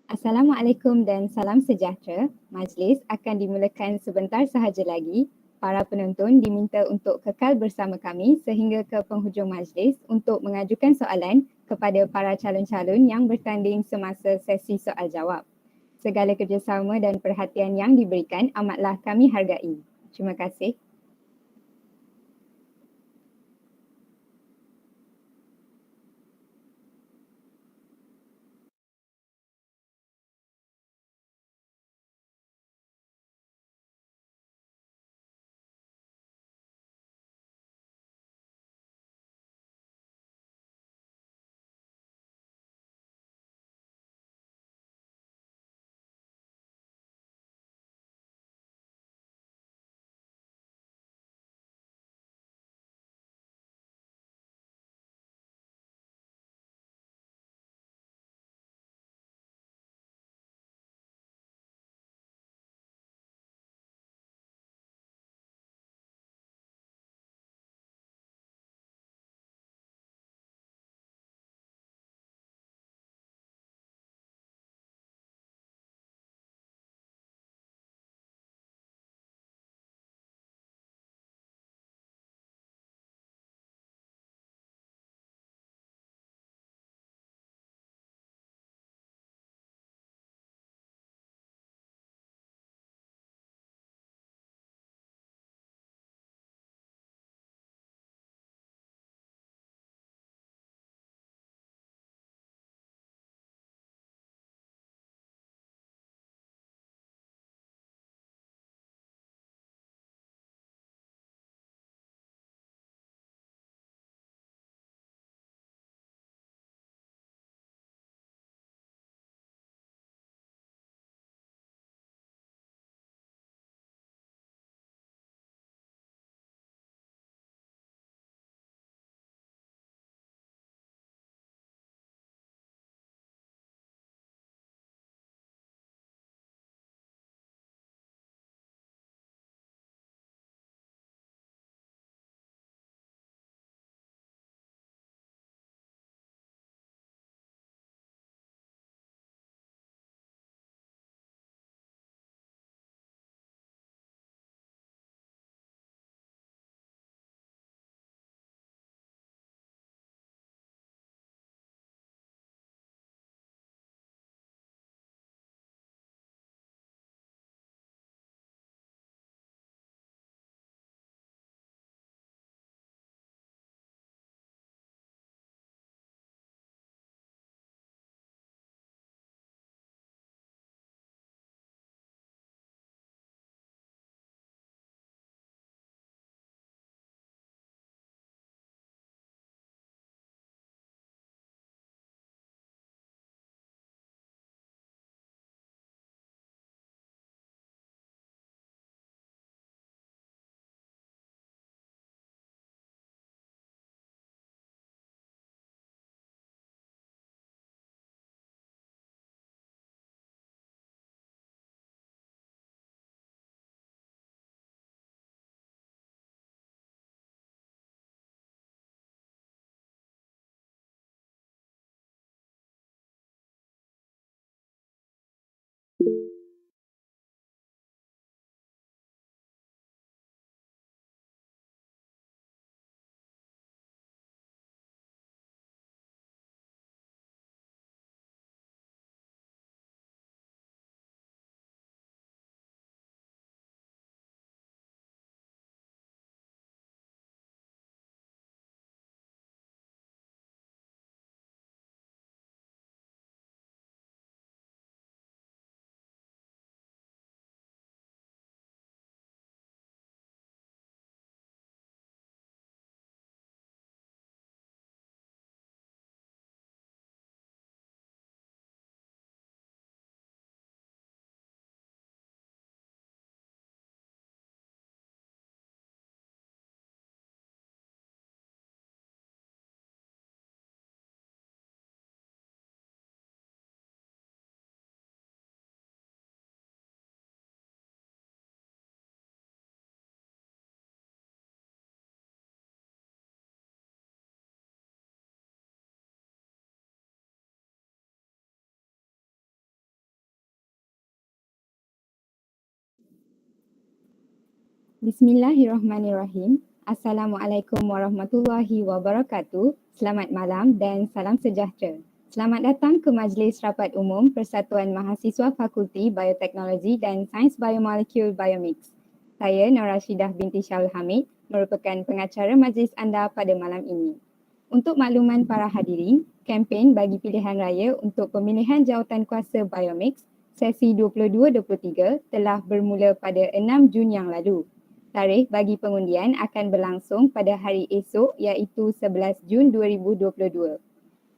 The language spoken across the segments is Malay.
Assalamualaikum dan salam sejahtera. Majlis akan dimulakan sebentar sahaja lagi. Para penonton diminta untuk kekal bersama kami sehingga ke penghujung majlis untuk mengajukan soalan kepada para calon-calon yang bertanding semasa sesi soal jawab. Segala kerjasama dan perhatian yang diberikan amatlah kami hargai. Terima kasih. Bismillahirrahmanirrahim. Assalamualaikum warahmatullahi wabarakatuh. Selamat malam dan salam sejahtera. Selamat datang ke Majlis Rapat Umum Persatuan Mahasiswa Fakulti Biotechnology dan Sains Biomolecular BioMIX. Saya Nur Rashidah binti Syarul Hamid, merupakan pengacara majlis anda pada malam ini. Untuk makluman para hadirin, kempen bagi pilihan raya untuk pemilihan jawatan kuasa BioMIX sesi 22-23 telah bermula pada 6 Jun yang lalu. Tarikh bagi pengundian akan berlangsung pada hari esok iaitu 11 Jun 2022.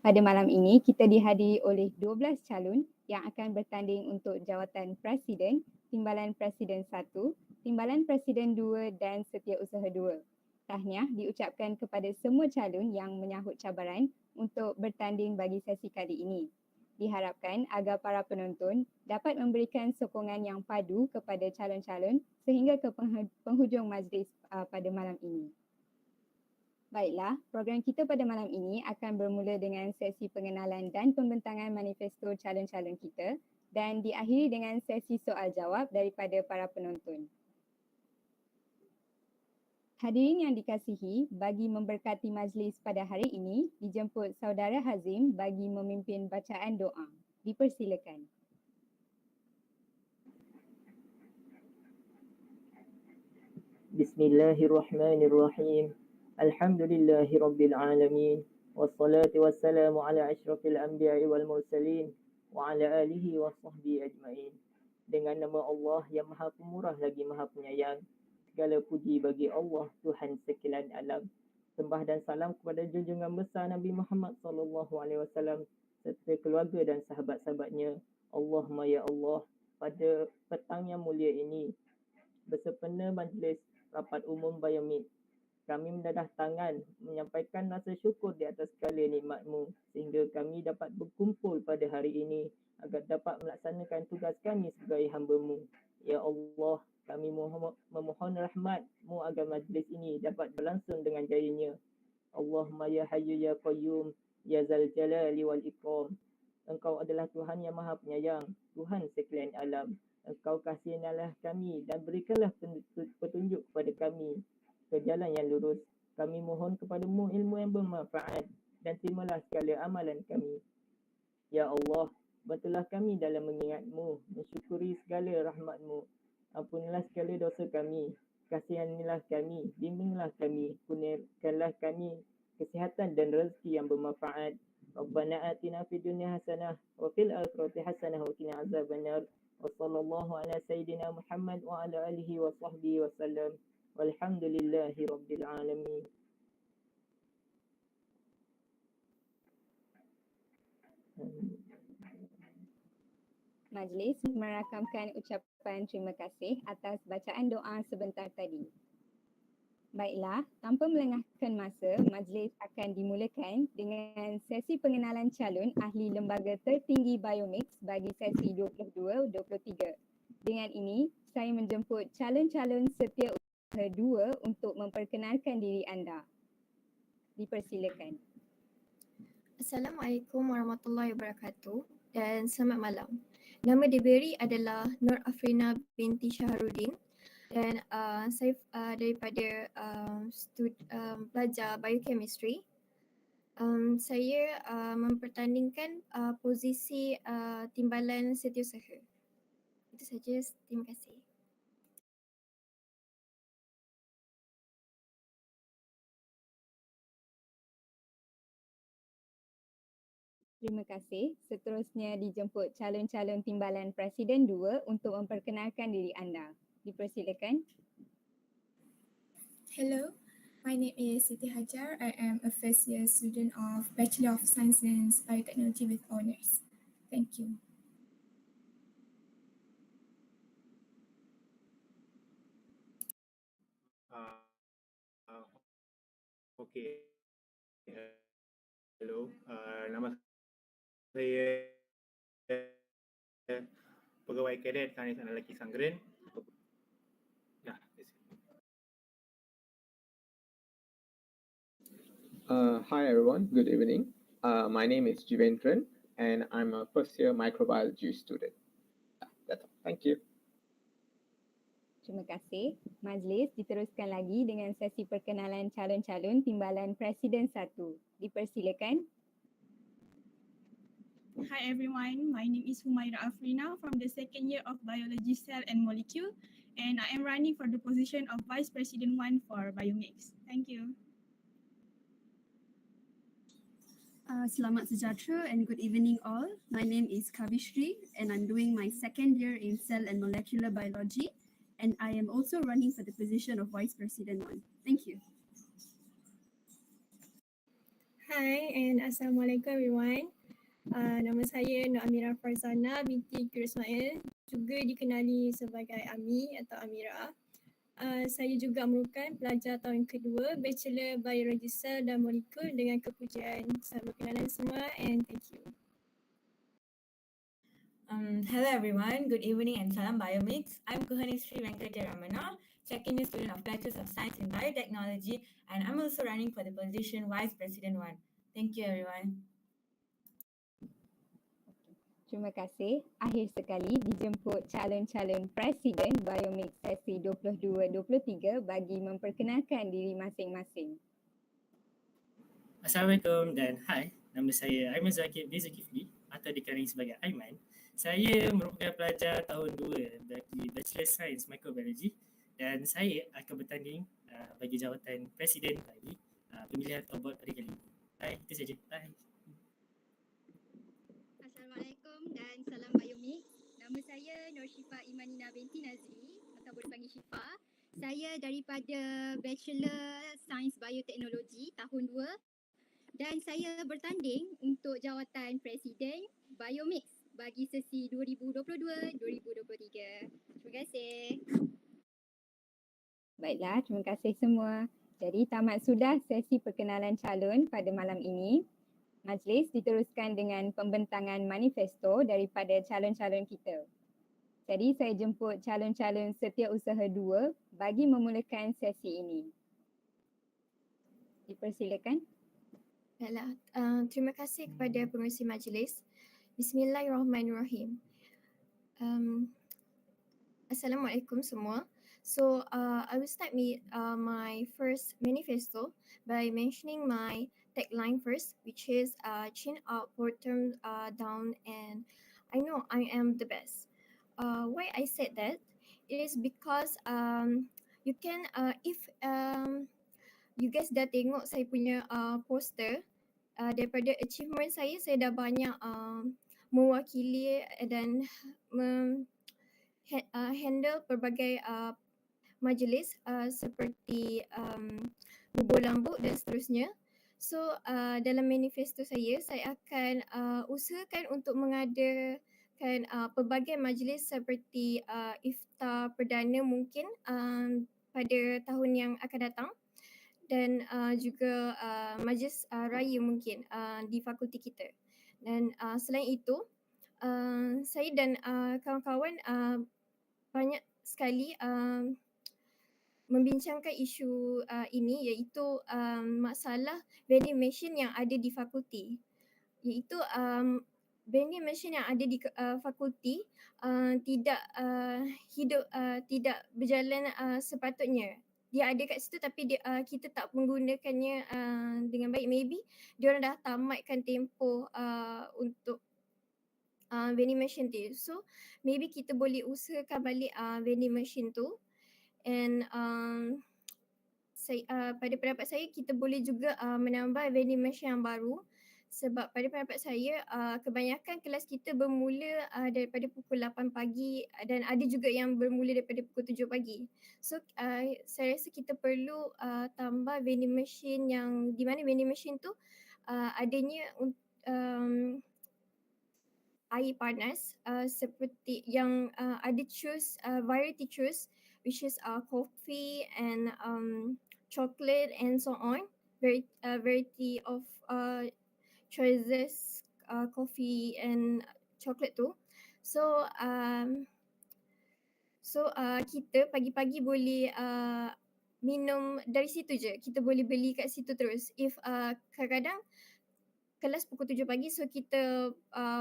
Pada malam ini kita dihadiri oleh 12 calon yang akan bertanding untuk jawatan Presiden, Timbalan Presiden 1, Timbalan Presiden 2 dan Setiausaha 2. Tahniah diucapkan kepada semua calon yang menyahut cabaran untuk bertanding bagi sesi kali ini. Diharapkan agar para penonton dapat memberikan sokongan yang padu kepada calon-calon sehingga ke penghujung majlis pada malam ini. Baiklah, program kita pada malam ini akan bermula dengan sesi pengenalan dan pembentangan manifesto calon-calon kita dan diakhiri dengan sesi soal-jawab daripada para penonton. Hadirin yang dikasihi, bagi memberkati majlis pada hari ini, dijemput Saudara Hazim bagi memimpin bacaan doa. Dipersilakan. Bismillahirrahmanirrahim. Alhamdulillahirabbil alamin. Wassalatu wassalamu ala asyrafil anbiya'i wal mursalin wa ala alihi wa sahbihi ajma'in. Dengan nama Allah yang Maha Pemurah lagi Maha Penyayang, segala puji bagi Allah Tuhan sekalian alam. Sembah dan salam kepada junjungan besar Nabi Muhammad sallallahu alaihi wasallam serta keluarga dan sahabat-sahabatnya. Allahumma ya Allah, pada petang yang mulia ini bersempena majlis Rapat Umum BioMIX, kami mendadah tangan menyampaikan rasa syukur di atas segala nikmat-Mu sehingga kami dapat berkumpul pada hari ini agar dapat melaksanakan tugas kami sebagai hamba-Mu. Ya Allah, kami memohon rahmat-Mu agar majlis ini dapat berlangsung dengan jayanya. Allahumma ya hayyu ya qayyum ya zal jalali wal ikram. Engkau adalah Tuhan yang Maha Penyayang, Tuhan sekalian alam. Engkau kasihilah kami dan berikanlah petunjuk kepada kami ke jalan yang lurus. Kami mohon kepadamu ilmu yang bermanfaat dan terimalah segala amalan kami. Ya Allah, bantulah kami dalam mengingat-Mu, mensyukuri segala rahmat-Mu. Ampunilah segala dosa kami, kasihanilah kami, bimbinglah kami, kurniakanlah kami kesihatan dan rezeki yang bermanfaat. Rabbana atina fid dunya hasanah wa fil akhirati hasanah wa qina azabannar. Wa sallallahu ala sayyidina Muhammad wa ala alihi wa sahbihi wa sallam. Walhamdulillahi rabbil alamin. Majlis merakamkan ucapan terima kasih atas bacaan doa sebentar tadi. Baiklah, tanpa melengahkan masa, majlis akan dimulakan dengan sesi pengenalan calon ahli lembaga tertinggi BioMIX bagi sesi 22-23. Dengan ini, saya menjemput calon-calon Setiausaha 2 untuk memperkenalkan diri anda. Dipersilakan. Assalamualaikum warahmatullahi wabarakatuh dan selamat malam. Nama diberi adalah Nur Afrina binti Syahrudin dan saya daripada pelajar biochemistry. Saya mempertandingkan posisi timbalan setiausaha. Itu saja, terima kasih. Terima kasih. Seterusnya dijemput calon-calon timbalan Presiden 2 untuk memperkenalkan diri anda. Dipersilakan. Hello, my name is Siti Hajar. I am a first year student of Bachelor of Science in Biotechnology with honors. Thank you. Okay. Hello, nama saya pegawai kadet Kanistan Lelaki Sanggerin. Hi everyone, good evening. My name is Jivendran and I'm a first year microbiology student. That's all. Thank you. Terima kasih. Majlis diteruskan lagi dengan sesi perkenalan calon-calon Timbalan Presiden 1. Dipersilakan. Hi everyone, my name is Humaira Afrina from the second year of Biology Cell and Molecule, and I am running for the position of Vice President 1 for BioMIX. Thank you. Selamat sejahtera and good evening all. My name is Kavishri and I'm doing my second year in Cell and Molecular Biology, and I am also running for the position of Vice President 1. Thank you. Hi and Assalamualaikum everyone. Nama saya Nur Amira Farzana binti Kir Ismail, juga dikenali sebagai Ami atau Amira. Saya juga merupakan pelajar tahun kedua Bachelor Biology Cell dan Molekul dengan kepujian. Selamat perkenalan semua and thank you. Hello everyone, good evening and Salam BioMIX. I'm Kuhanistri Venkataramana, second year student of Bachelor of Science in Biotechnology, and I'm also running for the position Vice President 1. Thank you everyone. Terima kasih. Akhir sekali dijemput calon-calon Presiden BioMIX sesi 22-23 bagi memperkenalkan diri masing-masing. Assalamualaikum dan hai, nama saya Aiman Zakir bin Zulkifli atau dikenali sebagai Aiman. Saya merupakan pelajar tahun 2 bagi Bachelor Science Microbiology dan saya akan bertanding bagi jawatan Presiden bagi pemilihan board pada kali ini. Hai, itu saja. Bye. Assalamualaikum dan salam BioMIX. Nama saya Nur Syifa Imanina binti Nazri atau boleh panggil Syifa. Saya daripada Bachelor Science Biotechnology tahun 2 dan saya bertanding untuk jawatan Presiden BioMIX bagi sesi 2022-2023. Terima kasih. Baiklah, terima kasih semua. Jadi tamat sudah sesi perkenalan calon pada malam ini. Majlis diteruskan dengan pembentangan manifesto daripada calon-calon kita. Jadi saya jemput calon-calon Setiausaha 2 bagi memulakan sesi ini. Dipersilakan. Baiklah, terima kasih kepada pengerusi majlis. Bismillahirrahmanirrahim. Assalamualaikum semua. So I will start my first manifesto by mentioning my tagline first, which is chin up, bottom down, and I know I am the best. Why I said that? It is because you can if you guys dah tengok saya punya poster daripada achievement saya dah banyak mewakili dan handle pelbagai majlis seperti bubur lambuk dan seterusnya. So dalam manifesto saya akan usahakan untuk mengadakan pelbagai majlis seperti iftar perdana mungkin pada tahun yang akan datang, dan juga majlis raya mungkin di fakulti kita. Dan selain itu saya dan kawan-kawan banyak sekali membincangkan isu ini, iaitu masalah vending machine yang ada di fakulti. Iaitu vending machine yang ada di fakulti tidak hidup, tidak berjalan sepatutnya. Dia ada kat situ tapi kita tak menggunakannya dengan baik. Maybe diorang dah tamatkan tempoh untuk vending machine tu. So maybe kita boleh usahakan balik vending machine tu. And pada pendapat saya kita boleh juga menambah vending machine yang baru, sebab pada pendapat saya kebanyakan kelas kita bermula daripada pukul 8 pagi dan ada juga yang bermula daripada pukul 7 pagi. So saya rasa kita perlu tambah vending machine yang di mana vending machine tu adanya air panas seperti yang ada variety choose, which is coffee and chocolate and so on. Variety of choices coffee and chocolate tu. So kita pagi-pagi boleh minum dari situ je. Kita boleh beli kat situ terus. If kadang-kadang kelas pukul 7 pagi, so kita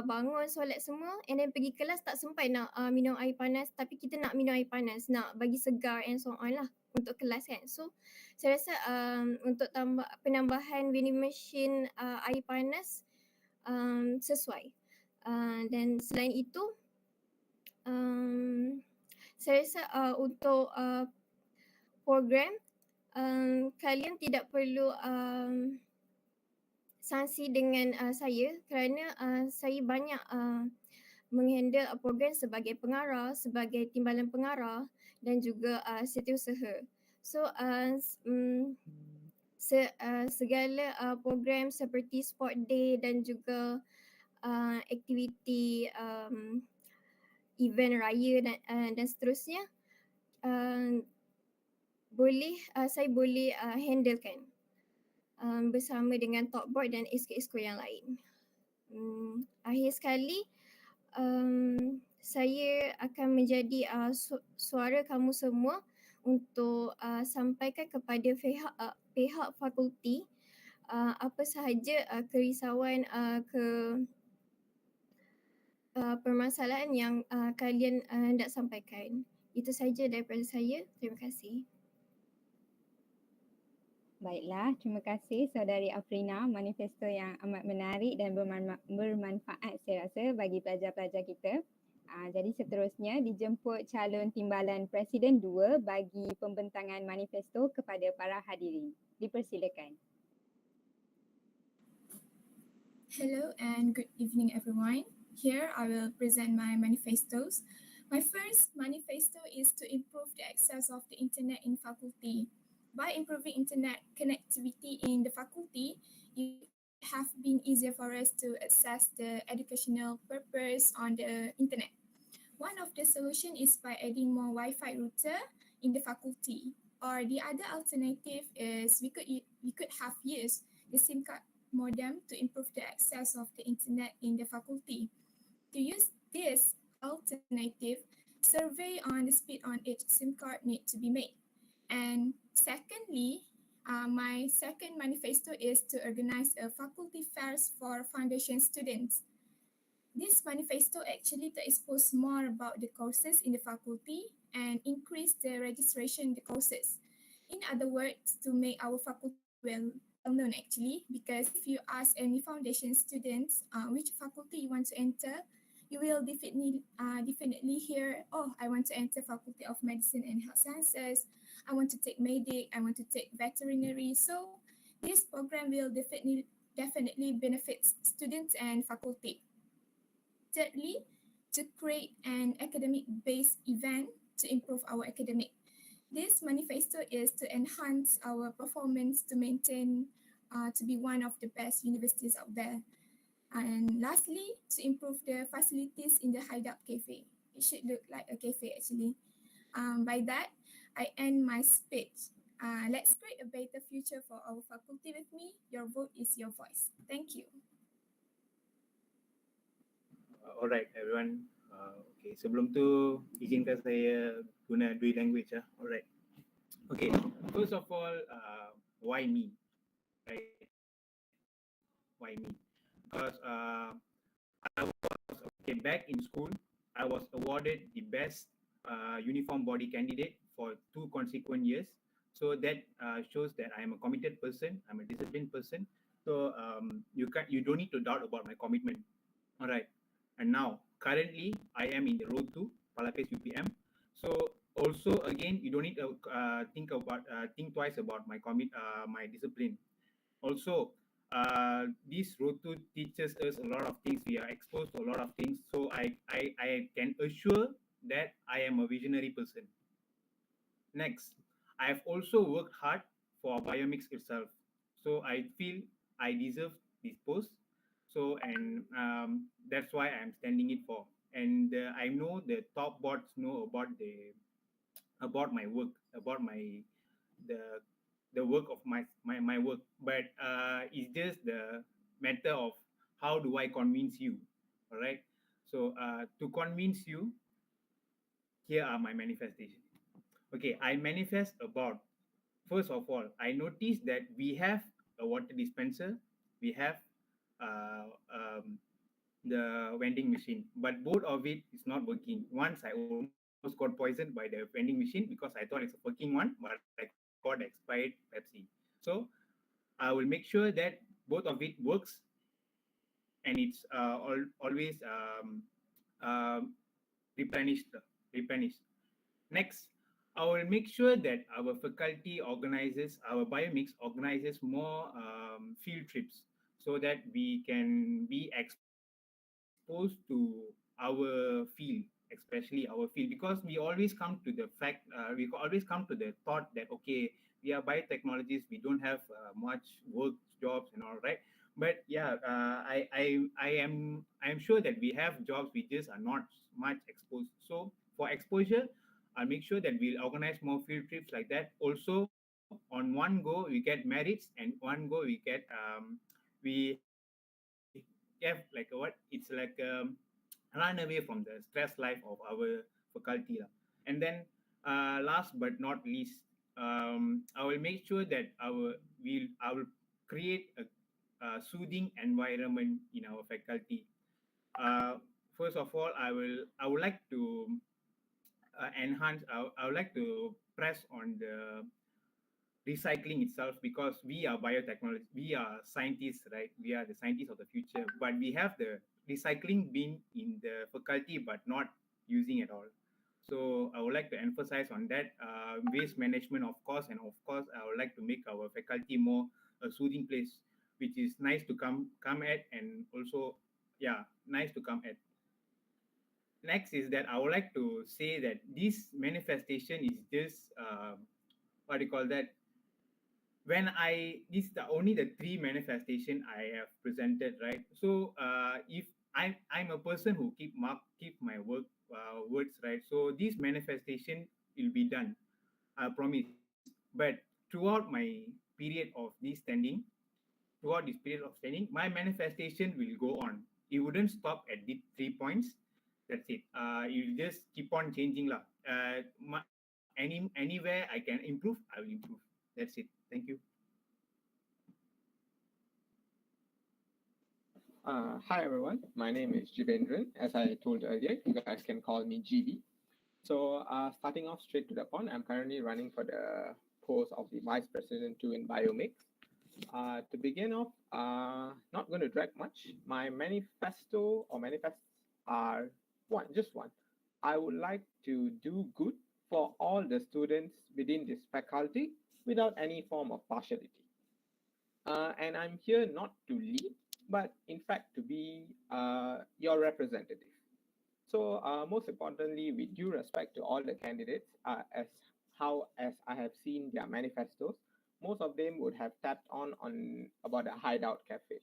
bangun solat semua and then pergi kelas, tak sempat nak minum air panas, tapi kita nak minum air panas, nak bagi segar and so on lah untuk kelas kan. So saya rasa untuk penambahan vending machine air panas sesuai. Dan selain itu saya rasa untuk program kalian tidak perlu sangsi dengan saya kerana saya banyak menghandle program sebagai pengarah, sebagai timbalan pengarah dan juga setiausaha. So segala program seperti sport day dan juga aktiviti event raya dan seterusnya saya boleh handlekan bersama dengan top board dan exco yang lain. Akhir sekali saya akan menjadi suara kamu semua untuk sampaikan kepada pihak fakulti apa sahaja kerisauan permasalahan yang kalian hendak sampaikan. Itu saja daripada saya. Terima kasih. Baiklah, terima kasih Saudari Afrina, manifesto yang amat menarik dan bermanfaat saya rasa bagi pelajar-pelajar kita. Jadi seterusnya dijemput calon timbalan Presiden 2 bagi pembentangan manifesto kepada para hadirin. Dipersilakan. Hello and good evening everyone. Here I will present my manifestos. My first manifesto is to improve the access of the internet in faculty. By improving internet connectivity in the faculty, it have been easier for us to access the educational purpose on the internet. One of the solution is by adding more Wi-Fi router in the faculty. Or the other alternative is we could have used the SIM card modem to improve the access of the internet in the faculty. To use this alternative, survey on the speed on each SIM card need to be made. And secondly, my second manifesto is to organize a faculty fairs for foundation students. This manifesto actually to expose more about the courses in the faculty and increase the registration in the courses. In other words, to make our faculty well known actually, because if you ask any foundation students which faculty you want to enter, you will definitely hear, oh, I want to enter Faculty of Medicine and Health Sciences, I want to take medic, I want to take veterinary. So this program will definitely benefit students and faculty. Thirdly, to create an academic-based event to improve our academic. This manifesto is to enhance our performance to maintain to be one of the best universities out there. And lastly, to improve the facilities in the Hideout Cafe. It should look like a cafe actually. By that, I end my speech. Let's create a better future for our faculty with me. Your vote is your voice. Thank you. Alright everyone. Okay, sebelum tu izinkan saya guna dua language lah. Alright. Okay, first of all, why me? Right? Why me? Because I was back in school. I was awarded the best uniform body candidate for 2 consecutive years. So that shows that I am a committed person. I'm a disciplined person. So you don't need to doubt about my commitment. All right. And now currently I am in the road to Palapes UPM. So also again you don't need to think twice about my my discipline. Also, this road to teaches us a lot of things. We are exposed to a lot of things. So I can assure that I am a visionary person. Next, I have also worked hard for BioMIX itself. So I feel I deserve this post. So and that's why I'm standing it for. And I know the top boards know about my work, about the work of my work, but it's just the matter of how do I convince you. All right, so to convince you, here are my manifestation. Okay, I manifest about, first of all, I noticed that we have a water dispenser, we have the vending machine, but both of it is not working. Once I almost got poisoned by the vending machine because I thought it's a working one, but I got expired Pepsi. So I will make sure that both of it works and it's always replenished. replenished. Next, I will make sure that our faculty organizes, our BioMIX organizes more field trips so that we can be exposed to our field, especially our field, because we always come to the fact, we always come to the thought that, okay, we are biotechnologists, we don't have much work, jobs and all, right? But yeah, I am sure that we have jobs, we just are not much exposed. So for exposure, I'll make sure that we'll organize more field trips like that. Also, on one go, we get merits, and one go we get we have like a what? It's like run away from the stress life of our faculty lah. And then last but not least, I will make sure that I will create a soothing environment in our faculty. Uh, First of all, I would like to enhance. I would like to press on the recycling itself, because we are biotechnology, we are scientists, right? We are the scientists of the future, but we have the recycling bin in the faculty but not using at all. So I would like to emphasize on that, waste management, of course, and of course I would like to make our faculty more a soothing place, which is nice to come at, and also, yeah, nice to come at. Next is that I would like to say that this manifestation is just what do you call that? When I this is the only the three manifestation I have presented, right? So if I'm a person who keep my words, right? So this manifestation will be done, I promise. But throughout my period of this standing, throughout this period of standing, my manifestation will go on. It wouldn't stop at the 3 points. That's it. You will just keep on changing lah. Anywhere I can improve, I will improve. That's it. Thank you. Hi everyone, my name is Jivendran. As I told earlier, you guys can call me GB. So starting off straight to the point, I'm currently running for the post of the Vice President 2 in BioMIX. To begin off, not going to drag much. My manifesto or manifests are just one. I would like to do good for all the students within this faculty without any form of partiality. And I'm here not to lead, but in fact to be your representative. So most importantly, with due respect to all the candidates, as I have seen their manifestos, most of them would have tapped on about a hideout cafe,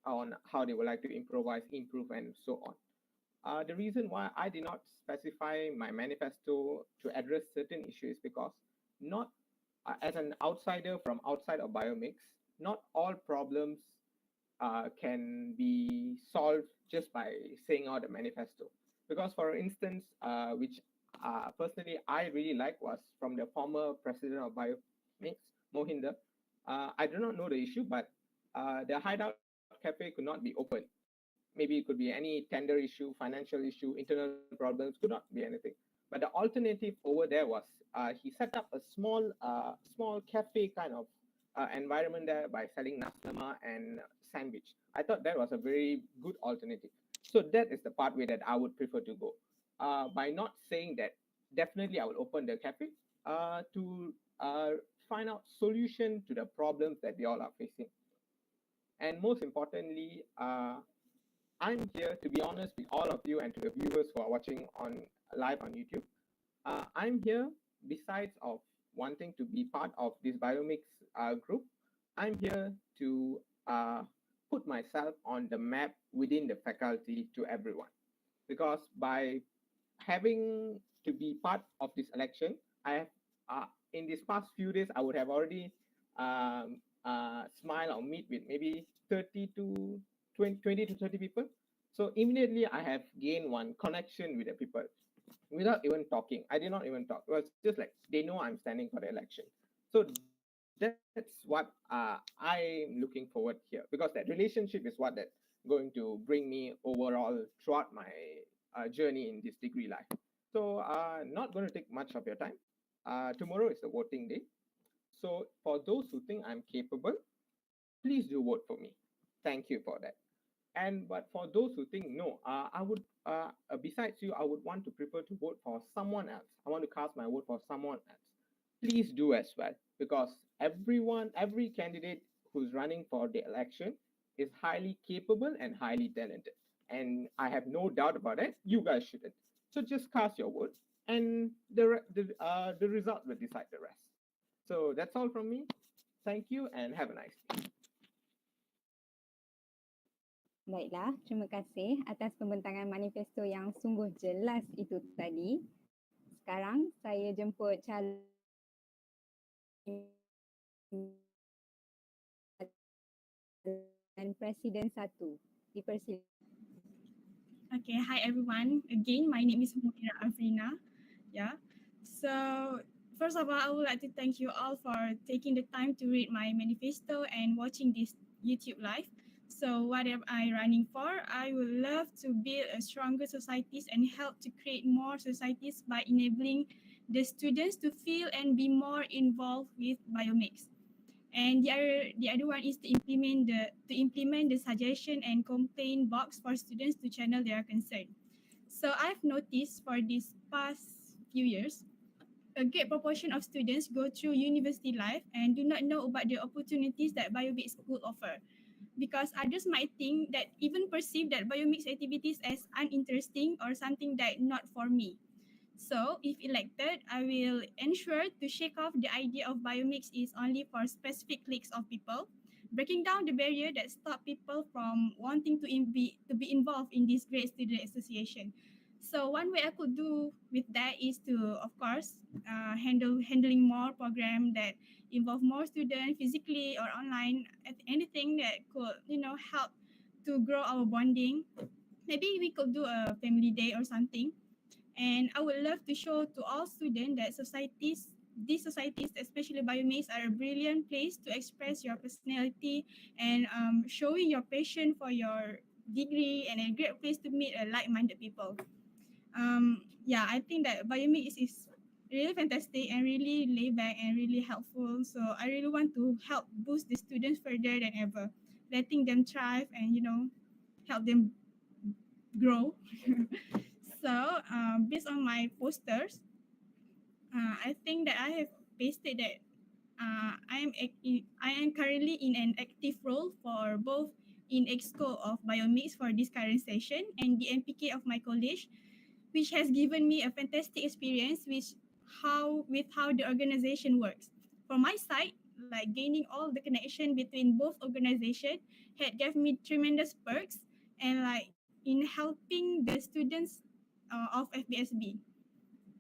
on how they would like to improvise, improve, and so on. The reason why I did not specify my manifesto to address certain issues is because not as an outsider from outside of BioMIX, not all problems can be solved just by saying out a manifesto. Because, for instance, which personally I really like was from the former president of BioMIX, Mohinder. I do not know the issue, but the hideout cafe could not be open. Maybe it could be any tender issue, financial issue, internal problems, could not be anything. But the alternative over there was he set up a small cafe kind of environment there by selling naslama and sandwich. I thought that was a very good alternative. So that is the pathway that I would prefer to go. By not saying that, definitely I will open the cafe to find out solution to the problems that we all are facing. And most importantly, I'm here to be honest with all of you and to the viewers who are watching on live on YouTube. I'm here besides of wanting to be part of this BioMIX group. I'm here to put myself on the map within the faculty to everyone. Because by having to be part of this election, I have in these past few days, I would have already smile or meet with maybe 30 to 20 to 30 people. So immediately I have gained one connection with the people without even talking. I did not even talk. It was just like they know I'm standing for the election. So That's what I'm looking forward here, because that relationship is what that going to bring me overall throughout my journey in this degree life. So not going to take much of your time. Tomorrow is the voting day. So for those who think I'm capable, please do vote for me. Thank you for that. And but for those who think no, I would besides you, I would want to prefer to vote for someone else. I want to cast my vote for someone else. Please do as well, because every candidate who's running for the election is highly capable and highly talented. And I have no doubt about it. You guys shouldn't. So just cast your vote, and the result will decide the rest. So that's all from me. Thank you and have a nice day. Baiklah, terima kasih atas pembentangan manifesto yang sungguh jelas itu tadi. Sekarang saya jemput calon Presiden 1. Dipersilakan. Okay, hi everyone. Again, my name is Afrina. Yeah. So first of all, I would like to thank you all for taking the time to read my manifesto and watching this YouTube live. So what am I running for? I would love to build a stronger societies and help to create more societies by enabling the students to feel and be more involved with BioMIX. And the other one is to implement the suggestion and complaint box for students to channel their concern. So I've noticed for these past few years, a great proportion of students go through university life and do not know about the opportunities that BioMIX could offer, because others might think that even perceive that BioMIX activities as uninteresting or something that not for me. So, if elected, I will ensure to shake off the idea of BioMIX is only for specific cliques of people, breaking down the barrier that stop people from wanting to be involved in this great student association. So, one way I could do with that is to, of course, handling more program that involve more students physically or online, anything that could, help to grow our bonding. Maybe we could do a family day or something. And I would love to show to all students that these societies, especially BioMIX, are a brilliant place to express your personality and showing your passion for your degree, and a great place to meet like-minded people. Yeah, I think that BioMIX is really fantastic and really laid back and really helpful. So I really want to help boost the students further than ever, letting them thrive and, help them grow. So, based on my posters, I think that I have pasted that I am currently in an active role for both in EXCO of BioMIX for this current session and the MPK of my college, which has given me a fantastic experience with how the organization works. For my side, like gaining all the connection between both organizations had gave me tremendous perks, and like in helping the students of FBSB.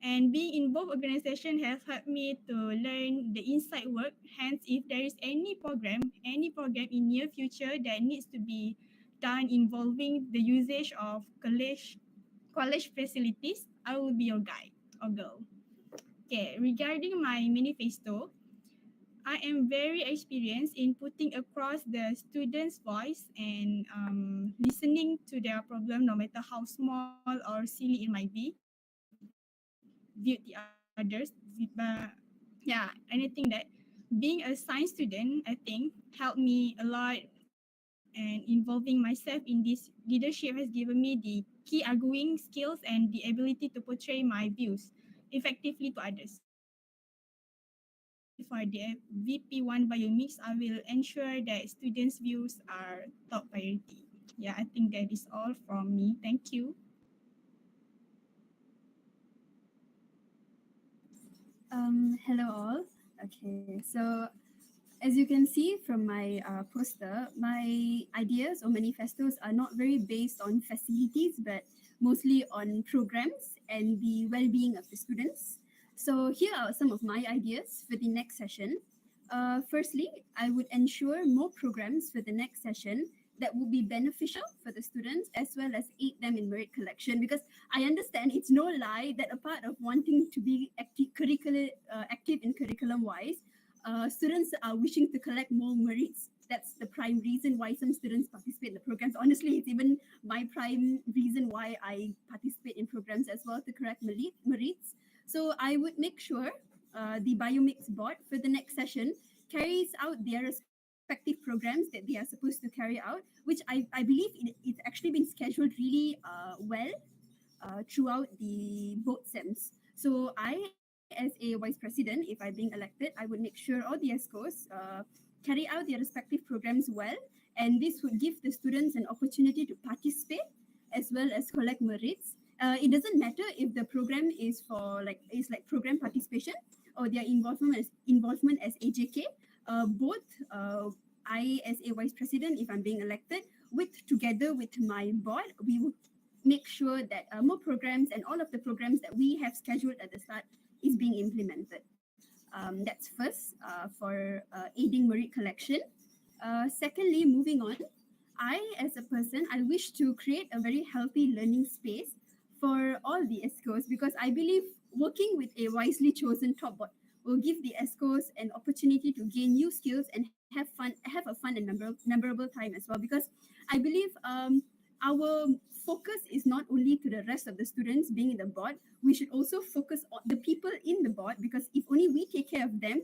And being in both organizations has helped me to learn the inside work. Hence, if there is any program in near future that needs to be done involving the usage of college facilities, I will be your guide or girl. Okay, regarding my manifesto, I am very experienced in putting across the students' voice and listening to their problem, no matter how small or silly it might be. Viewed the others, yeah, anything that. Being a science student, I think, helped me a lot, and involving myself in this leadership has given me the key arguing skills and the ability to portray my views effectively to others. For the VP1 BioMIX, I will ensure that students' views are top priority. Yeah, I think that is all from me. Thank you. Hello all. Okay, so as you can see from my poster, my ideas or manifestos are not very based on facilities, but mostly on programs and the well-being of the students. So here are some of my ideas for the next session. Firstly, I would ensure more programs for the next session that will be beneficial for the students as well as aid them in merit collection, because I understand it's no lie that a part of wanting to be active in curriculum wise, students are wishing to collect more merits. That's the prime reason why some students participate in the programs. Honestly, it's even my prime reason why I participate in programs as well, to correct merits. So I would make sure the BioMIX board for the next session carries out their respective programs that they are supposed to carry out, which I believe it's actually been scheduled really well throughout the both SEMs. So I, as a vice president, if I'm being elected, I would make sure all the ESCOs carry out their respective programs well, and this would give the students an opportunity to participate as well as collect merits. It doesn't matter if the program is like program participation or their involvement as AJK. Both I, as a vice president, if I'm being elected, together with my board, we would make sure that more programs and all of the programs that we have scheduled at the start is being implemented. That's first for aiding merit collection. Secondly, moving on, I, as a person, I wish to create a very healthy learning space for all the ESCOs, because I believe working with a wisely chosen top board will give the ESCOs an opportunity to gain new skills and have a fun and memorable time as well. Because I believe our focus is not only to the rest of the students being in the board, we should also focus on the people in the board, because if only we take care of them,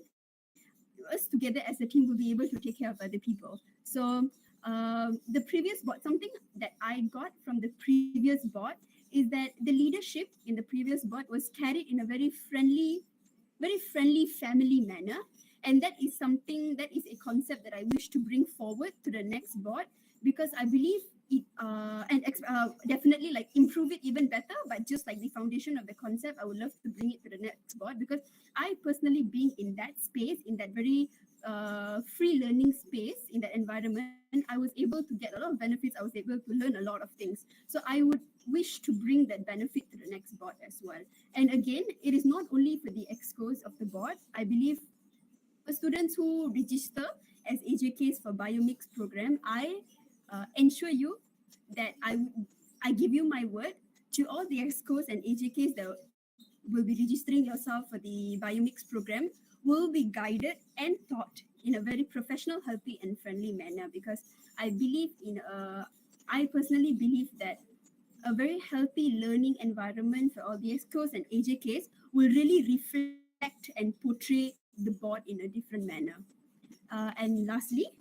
us together as a team will be able to take care of other people. So the previous board, something that I got from the previous board is that the leadership in the previous board was carried in a very friendly family manner. And that is something, that is a concept that I wish to bring forward to the next board, because I believe it definitely like improve it even better. But just like the foundation of the concept, I would love to bring it to the next board, because I personally, being in that space, in that very free learning space, in that environment, I was able to get a lot of benefits. I was able to learn a lot of things. So I would wish to bring that benefit to the next board as well. And again, it is not only for the EXCOs of the board. I believe for students who register as AJKs for BioMIX program, I ensure you that I give you my word to all the EXCOs and AJKs that will be registering yourself for the BioMIX program will be guided and taught in a very professional, healthy and friendly manner, because I personally believe that a very healthy learning environment for all the EXCOs and AJKs will really reflect and portray the board in a different manner. And lastly,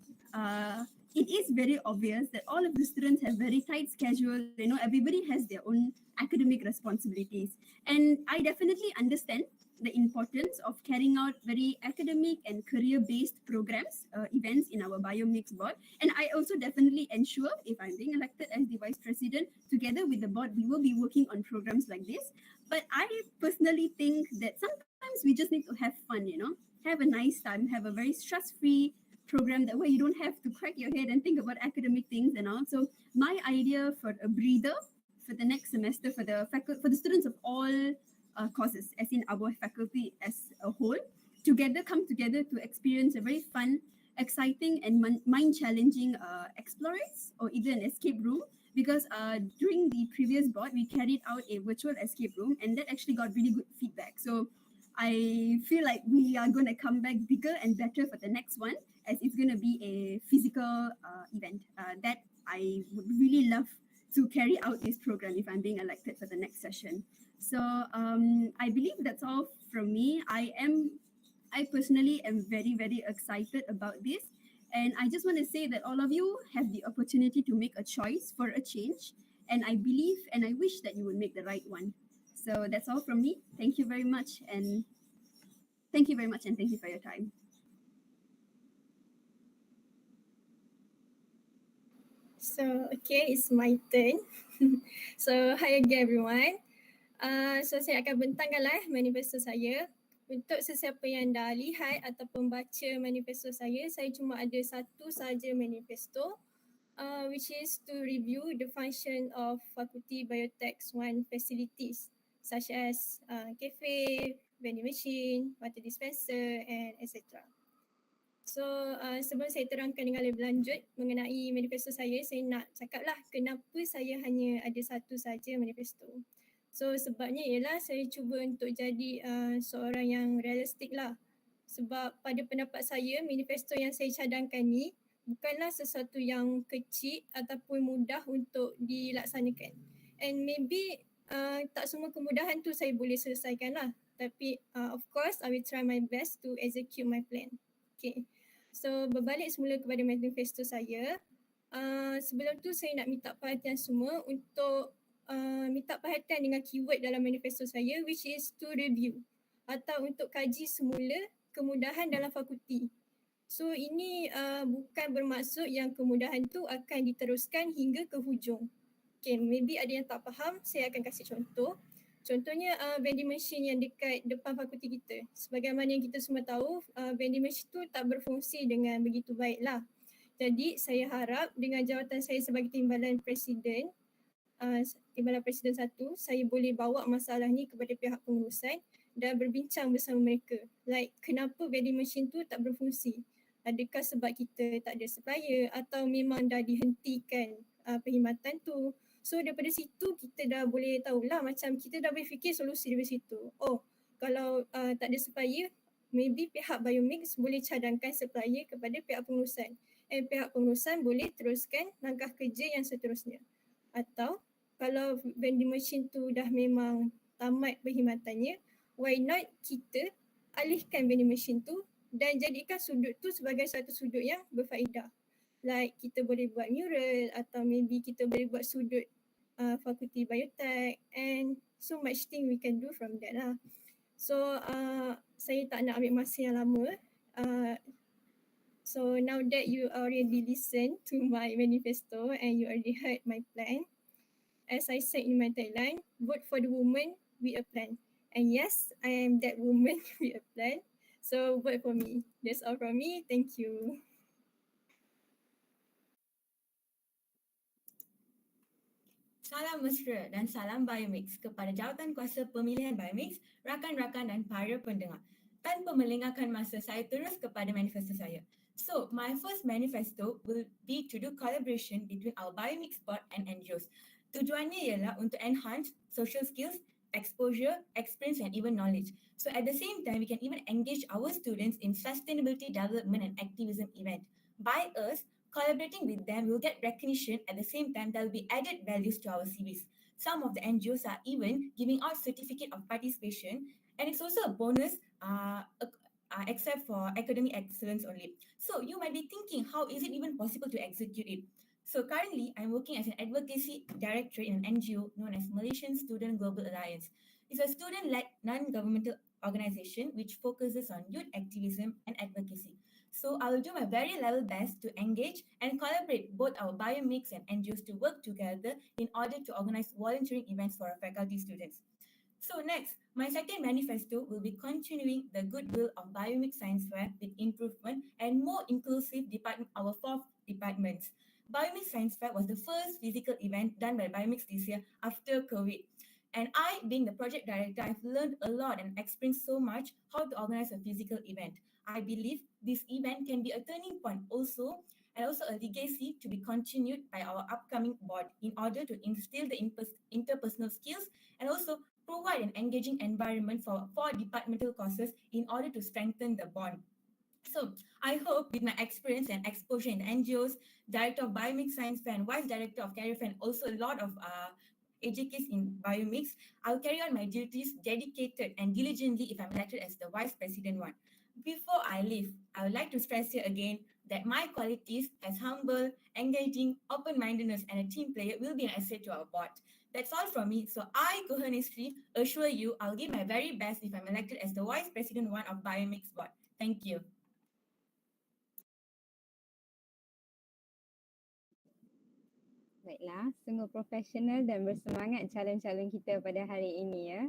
it is very obvious that all of the students have very tight schedules. Everybody has their own academic responsibilities. And I definitely understand the importance of carrying out very academic and career-based programs, events in our BioMIX board. And I also definitely ensure, if I'm being elected as the vice president, together with the board, we will be working on programs like this. But I personally think that sometimes we just need to have fun, have a nice time, have a very stress-free program, that way you don't have to crack your head and think about academic things and all. So my idea for a breather for the next semester for the students of all courses, as in our faculty as a whole, come together to experience a very fun, exciting and mind-challenging explorers or either an escape room. Because during the previous board, we carried out a virtual escape room, and that actually got really good feedback. So I feel like we are going to come back bigger and better for the next one, as it's going to be a physical event that I would really love to carry out this program if I'm being elected for the next session. So I believe that's all from me. I personally am very, very excited about this. And I just want to say that all of you have the opportunity to make a choice for a change. And I believe and I wish that you would make the right one. So that's all from me. Thank you very much. And thank you for your time. So, okay, it's my turn. So, hi again everyone. So, saya akan bentangkanlah manifesto saya. Untuk sesiapa yang dah lihat ataupun baca manifesto saya cuma ada satu saja manifesto, which is to review the function of Faculty Biotech 1 facilities such as cafe, vending machine, water dispenser and etc. So sebelum saya terangkan dengan lebih lanjut mengenai manifesto saya nak cakaplah kenapa saya hanya ada satu saja manifesto. So sebabnya ialah saya cuba untuk jadi seorang yang realistik lah. Sebab pada pendapat saya, manifesto yang saya cadangkan ni bukanlah sesuatu yang kecil ataupun mudah untuk dilaksanakan. And maybe tak semua kemudahan tu saya boleh selesaikan lah. Tapi of course, I will try my best to execute my plan. Okay. So berbalik semula kepada manifesto saya. Sebelum tu saya nak minta perhatian semua untuk minta perhatian dengan keyword dalam manifesto saya, which is to review atau untuk kaji semula kemudahan dalam fakulti. So ini bukan bermaksud yang kemudahan tu akan diteruskan hingga ke hujung. Okay, maybe ada yang tak faham, saya akan kasih contoh. Contohnya vending machine yang dekat depan fakulti kita. Sebagaimana yang kita semua tahu, vending machine tu tak berfungsi dengan begitu baik lah. Jadi saya harap dengan jawatan saya sebagai Timbalan Presiden 1, saya boleh bawa masalah ni kepada pihak pengurusan dan berbincang bersama mereka. Like kenapa vending machine tu tak berfungsi? Adakah sebab kita tak ada supplier atau memang dah dihentikan perkhidmatan tu? So daripada situ kita dah boleh tahulah, macam kita dah boleh fikir solusi dari situ. Oh, kalau tak ada supplier, maybe pihak BioMIX boleh cadangkan supplier kepada pihak pengurusan. Pihak pengurusan boleh teruskan langkah kerja yang seterusnya. Atau kalau vending machine tu dah memang tamat perkhidmatannya, why not kita alihkan vending machine tu dan jadikan sudut tu sebagai satu sudut yang berfaedah. Like kita boleh buat mural atau maybe kita boleh buat sudut fakulti biotech and so much thing we can do from that lah. So saya tak nak ambil masa yang lama. So now that you already listened to my manifesto and you already heard my plan, as I said in my tagline, vote for the woman with a plan. And yes, I am that woman with a plan. So vote for me. That's all from me. Thank you. Salam mesra dan salam BioMIX kepada jawatan kuasa pemilihan BioMIX, rakan-rakan dan para pendengar. Tanpa melengahkan masa, saya terus kepada manifesto saya. So, my first manifesto will be to do collaboration between our BioMIX board and NGOs. Tujuannya ialah untuk enhance social skills, exposure, experience and even knowledge. So at the same time, we can even engage our students in sustainability development and activism event. By us collaborating with them, we'll get recognition. At the same time, there will be added values to our CVs. Some of the NGOs are even giving out certificate of participation, and it's also a bonus except for academic excellence only. So you might be thinking, how is it even possible to execute it? So currently, I'm working as an advocacy director in an NGO known as Malaysian Student Global Alliance. It's a student-led non-governmental organization which focuses on youth activism and advocacy. So I will do my very level best to engage and collaborate both our BioMIX and NGOs to work together in order to organize volunteering events for our faculty students. So next, my second manifesto will be continuing the goodwill of BioMIX Science Fair with improvement and more inclusive our 4 departments. BioMIX Science Fair was the first physical event done by BioMIX this year after COVID. And I, being the project director, I've learned a lot and experienced so much how to organize a physical event. I believe this event can be a turning point also, and also a legacy to be continued by our upcoming board in order to instill the interpersonal skills and also provide an engaging environment for departmental courses in order to strengthen the bond. So I hope with my experience and exposure in NGOs, Director of BioMIX Science Fair and Vice Director of Career Fair, and also a lot of AJKs in BioMIX, I'll carry on my duties dedicated and diligently if I'm elected as the Vice President 1. Before I leave, I would like to stress here again that my qualities as humble, engaging, open-mindedness and a team player will be an asset to our board. That's all from me. So I, Kuhanistri, assure you I'll give my very best if I'm elected as the Vice President 1 of BioMIX board. Thank you. Baiklah, sungguh profesional dan bersemangat calon-calon kita pada hari ini ya.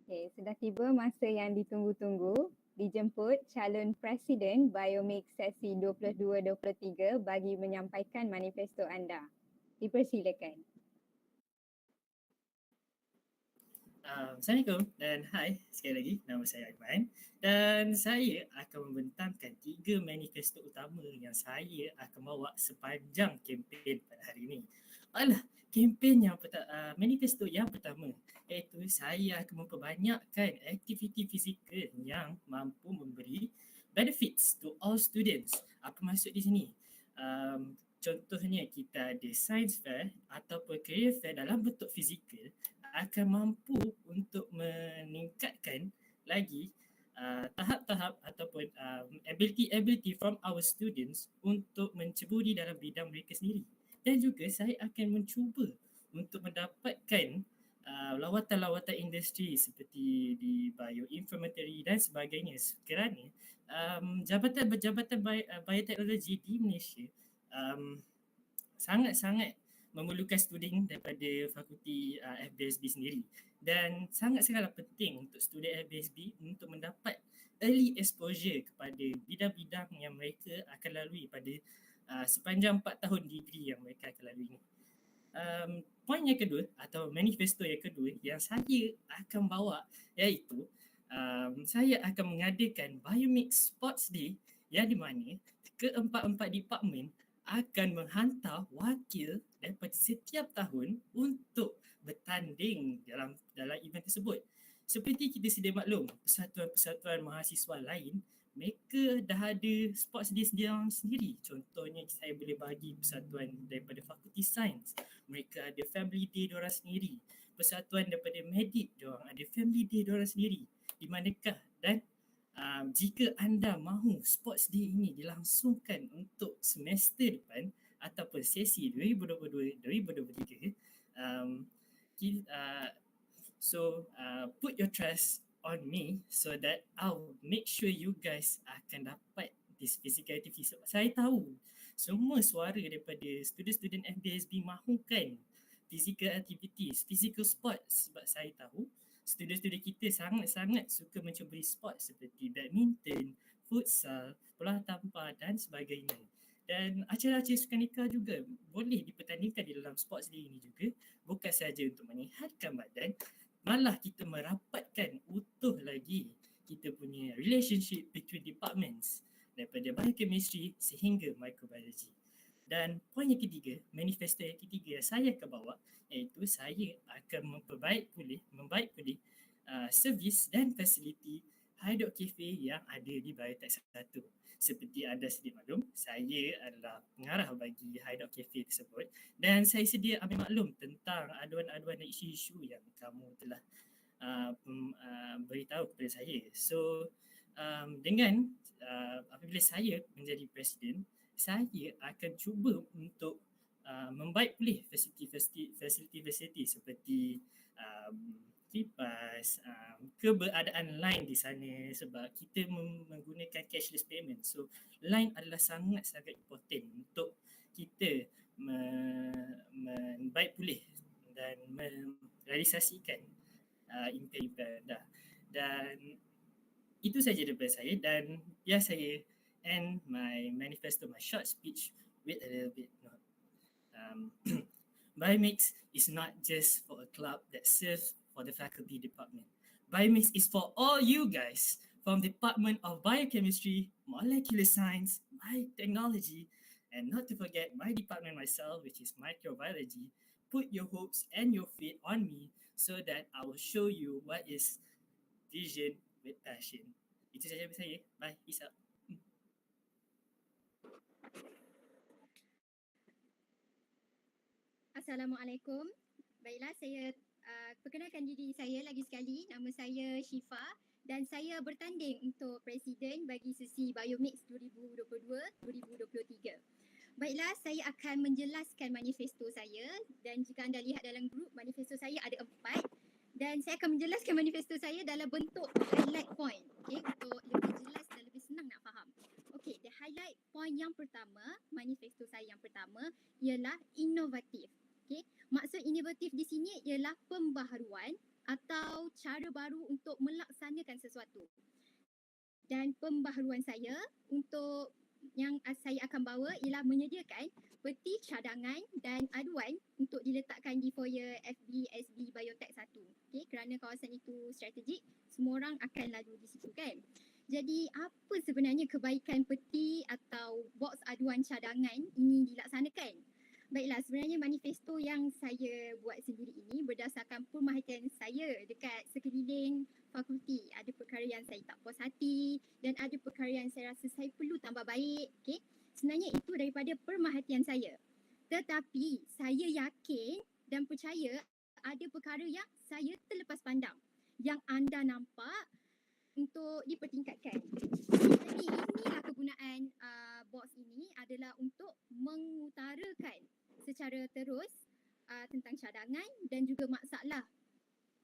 Okay, sudah tiba masa yang ditunggu-tunggu. Dijemput calon Presiden BioMIX sesi 22-23 bagi menyampaikan manifesto anda. Dipersilakan. Assalamualaikum dan hai sekali lagi, nama saya Aiman dan saya akan membentangkan 3 manifesto utama yang saya akan bawa sepanjang kempen pada hari ini. Manifesto yang pertama iaitu saya akan memperbanyakkan aktiviti fizikal yang mampu memberi benefits to all students. Apa maksud di sini? Contohnya kita ada science fair ataupun career fair dalam bentuk fizikal akan mampu untuk meningkatkan lagi tahap-tahap ataupun ability from our students untuk menceburi dalam bidang mereka sendiri. Dan juga saya akan mencuba untuk mendapatkan lawatan-lawatan industri seperti di bioinformatory dan sebagainya, kerana jabatan-jabatan bioteknologi di Malaysia sangat-sangat memerlukan student daripada fakulti FBSB sendiri, dan sangat-sangatlah penting untuk student FBSB untuk mendapat early exposure kepada bidang-bidang yang mereka akan lalui pada sepanjang 4 tahun degree yang mereka akan lalui ini. Poin yang kedua atau manifesto yang kedua yang saya akan bawa iaitu saya akan mengadakan BioMIX Sports Day, yang di mana keempat-empat departmen akan menghantar wakil daripada setiap tahun untuk bertanding dalam event tersebut. Seperti kita sedia maklum, persatuan-persatuan mahasiswa lain mereka dah ada sports day sendiri. Contohnya saya boleh bagi persatuan daripada fakulti sains, mereka ada family day diorang sendiri. Persatuan daripada medik, diorang ada family day diorang sendiri. Di manakah dan jika anda mahu sports day ini dilangsungkan untuk semester depan ataupun sesi 2022-2023, put your trust on me so that I'll make sure you guys akan dapat this physical activity. Saya tahu semua suara daripada student-student FBSB mahukan physical activities, physical sports, sebab saya tahu student-student kita sangat-sangat suka mencuburi sport seperti badminton, futsal, bola tampar dan sebagainya. Dan acara-acara sukaneka juga boleh dipertandingkan di dalam sports day ini juga, bukan sahaja untuk menyihatkan badan, malah kita merapatkan utuh lagi kita punya relationship between departments daripada biochemistry sehingga microbiology. Dan poin yang ketiga, manifesto yang ketiga yang saya akan bawa iaitu saya akan membaik pulih servis dan fasiliti Hideout Cafe yang ada di Biotech 1. Seperti anda sedia maklum, saya adalah pengarah bagi Hideout Cafe tersebut dan saya sedia ambil maklum tentang aduan-aduan dan isu-isu yang kamu telah beritahu kepada saya. So dengan apabila saya menjadi presiden, saya akan cuba untuk membaik pulih fasiliti seperti kipas, keberadaan line di sana sebab kita menggunakan cashless payment. So line adalah sangat-sangat important untuk kita membaik pulih dan merealisasikan impian-impian anda. Dan itu saja daripada saya, dan saya end my manifesto, my short speech with a little bit note. BioMIX is not just for a club that serves for the faculty department. BioMIX is for all you guys from Department of Biochemistry, Molecular Science, Biotechnology, and not to forget my department myself, which is microbiology. Put your hopes and your faith on me so that I will show you what is vision with passion. Itu saja dari saya. Bye. Peace out. Assalamualaikum. Baiklah, saya perkenalkan diri saya lagi sekali. Nama saya Syifa dan saya bertanding untuk Presiden bagi sesi BioMIX 2022-2023. Baiklah, saya akan menjelaskan manifesto saya dan jika anda lihat dalam grup, manifesto saya ada 4 dan saya akan menjelaskan manifesto saya dalam bentuk highlight point, untuk lebih jelas dan lebih senang nak faham. The highlight point yang pertama, manifesto saya yang pertama ialah inovatif. Maksud inovatif di sini ialah pembaharuan atau cara baru untuk melaksanakan sesuatu. Dan pembaharuan saya untuk yang saya akan bawa ialah menyediakan peti cadangan dan aduan untuk diletakkan di foyer FBSB Biotech 1. Kerana kawasan itu strategik, semua orang akan lalu di situ kan. Jadi apa sebenarnya kebaikan peti atau box aduan cadangan ini dilaksanakan? Baiklah, sebenarnya manifesto yang saya buat sendiri ini berdasarkan pemerhatian saya dekat sekeliling fakulti. Ada perkara yang saya tak puas hati dan ada perkara yang saya rasa saya perlu tambah baik. Okay? Sebenarnya itu daripada pemerhatian saya. Tetapi saya yakin dan percaya ada perkara yang saya terlepas pandang yang anda nampak untuk dipertingkatkan. Jadi inilah kegunaan box ini adalah untuk mengutarakan secara terus tentang cadangan dan juga masalah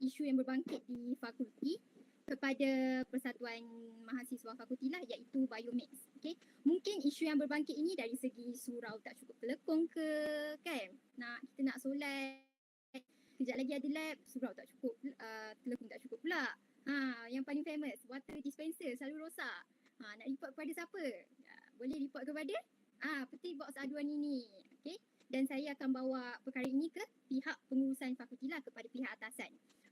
isu yang berbangkit di fakulti kepada Persatuan Mahasiswa Fakulti lah, iaitu BioMIX. Okay? Mungkin isu yang berbangkit ini dari segi surau tak cukup pelekong ke, kan? Kita nak solat, kejap lagi ada lab, surau tak cukup, telekung tak cukup pula. Yang paling famous, water dispenser selalu rosak. Nak report kepada siapa? Boleh report kepada peti box aduan ini. Okay? Dan saya akan bawa perkara ini ke pihak pengurusan fakulti lah, kepada pihak atasan.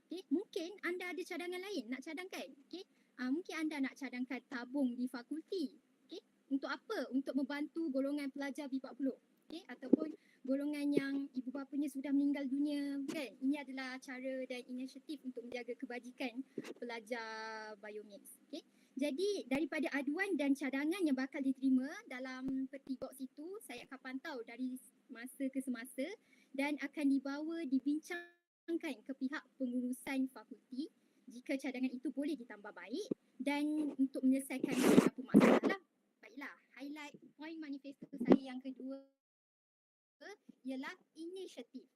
Okay? Mungkin anda ada cadangan lain nak cadangkan. Okay? Mungkin anda nak cadangkan tabung di fakulti. Okay? Untuk apa? Untuk membantu golongan pelajar B40. Okay? Ataupun golongan yang ibu bapanya sudah meninggal dunia, kan? Ini adalah cara dan inisiatif untuk menjaga kebajikan pelajar BioMIX. Okay? Jadi daripada aduan dan cadangan yang bakal diterima dalam peti box itu, saya akan pantau dari masa ke semasa dan akan dibawa dibincangkan ke pihak pengurusan fakulti jika cadangan itu boleh ditambah baik dan untuk menyelesaikan beberapa masalah lah. Baiklah, highlight point manifesto saya yang kedua ialah inisiatif.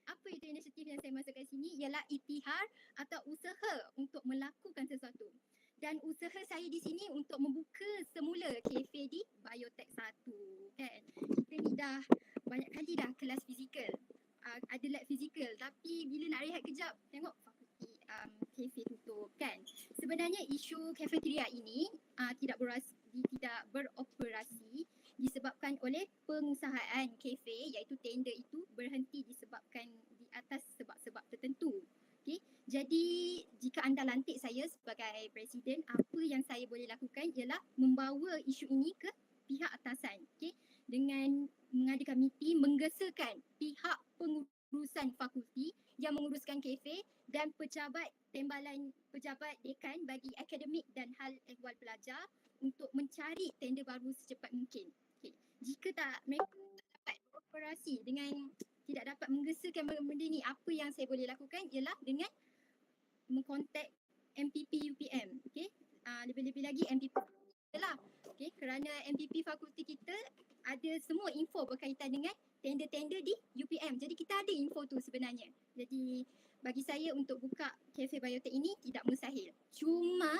Apa itu inisiatif yang saya masukkan sini? Ialah iktihar atau usaha untuk melakukan sesuatu. Dan usaha saya di sini untuk membuka semula kafe di Biotech 1, kan. Kita ni dah banyak kali dah kelas fizikal. Ada lab fizikal, tapi bila nak rehat kejap tengok fakulti kafe tutup, kan. Sebenarnya isu kafeteria ini tidak beroperasi disebabkan oleh pengusahaan kafe, iaitu tender itu berhenti disebabkan di atas sebab-sebab tertentu. Okay. Jadi jika anda lantik saya sebagai presiden, apa yang saya boleh lakukan ialah membawa isu ini ke pihak atasan, okay, dengan mengadakan meeting menggesakan pihak pengurusan fakulti yang menguruskan kafe dan pejabat timbalan pejabat dekan bagi akademik dan hal ehwal pelajar untuk mencari tender baru secepat mungkin. Okay. Jika mereka dapat beroperasi dengan tidak dapat menggesakan benda ni, apa yang saya boleh lakukan ialah dengan mengkontak MPP UPM. Okay? Lebih-lebih lagi MPP lah. Okay? Kerana MPP fakulti kita ada semua info berkaitan dengan tender-tender di UPM. Jadi kita ada info tu sebenarnya. Jadi bagi saya untuk buka kafe biotech ini tidak mustahil. Cuma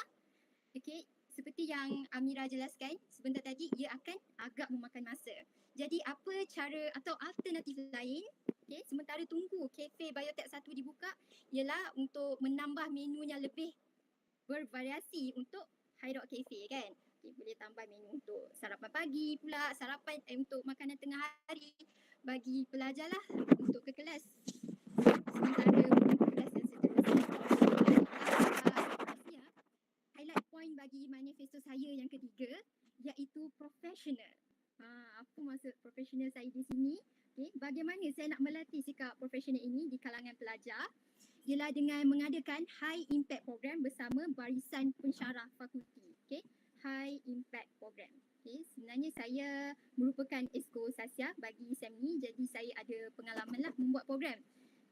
okay, seperti yang Amira jelaskan sebentar tadi, ia akan agak memakan masa. Jadi apa cara atau alternatif lain, okay, sementara tunggu kafe Biotech 1 dibuka, ialah untuk menambah menu yang lebih bervariasi untuk High Rock Cafe, kan. Okay, boleh tambah menu untuk sarapan pagi pula, sarapan untuk makanan tengah hari bagi pelajar lah untuk ke kelas. Sementara kelas yang seterusnya. Highlight point bagi manifesto saya yang ketiga iaitu profesional. Apa maksud profesional saya di sini? Okay, bagaimana saya nak melatih sikap profesional ini di kalangan pelajar ialah dengan mengadakan high impact program bersama barisan pensyarah fakulti. Okay, high impact program. Okay, sebenarnya saya merupakan esko sasia bagi SEM ni, jadi saya ada pengalaman lah membuat program.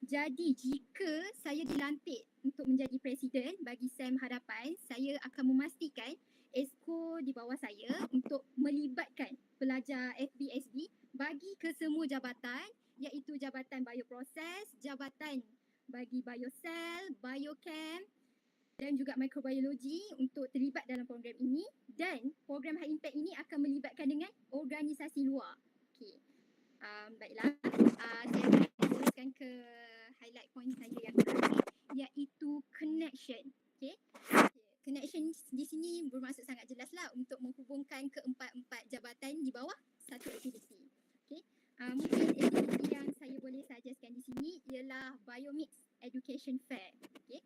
Jadi jika saya dilantik untuk menjadi presiden bagi SEM hadapan, saya akan memastikan esko di bawah saya untuk melibatkan pelajar FBSB bagi ke semua jabatan, iaitu jabatan bioproses, jabatan bagi biosel, biochem dan juga microbiologi untuk terlibat dalam program ini, dan program high impact ini akan melibatkan dengan organisasi luar. Okey. Baiklah, saya akan teruskan ke highlight point saya yang terakhir iaitu connection. Okay. Connection di sini bermaksud sangat jelas lah untuk menghubungkan keempat-empat jabatan di bawah satu aktiviti. Okay. Mungkin aktiviti yang saya boleh suggestkan di sini ialah BioMIX Education Fair. Okay.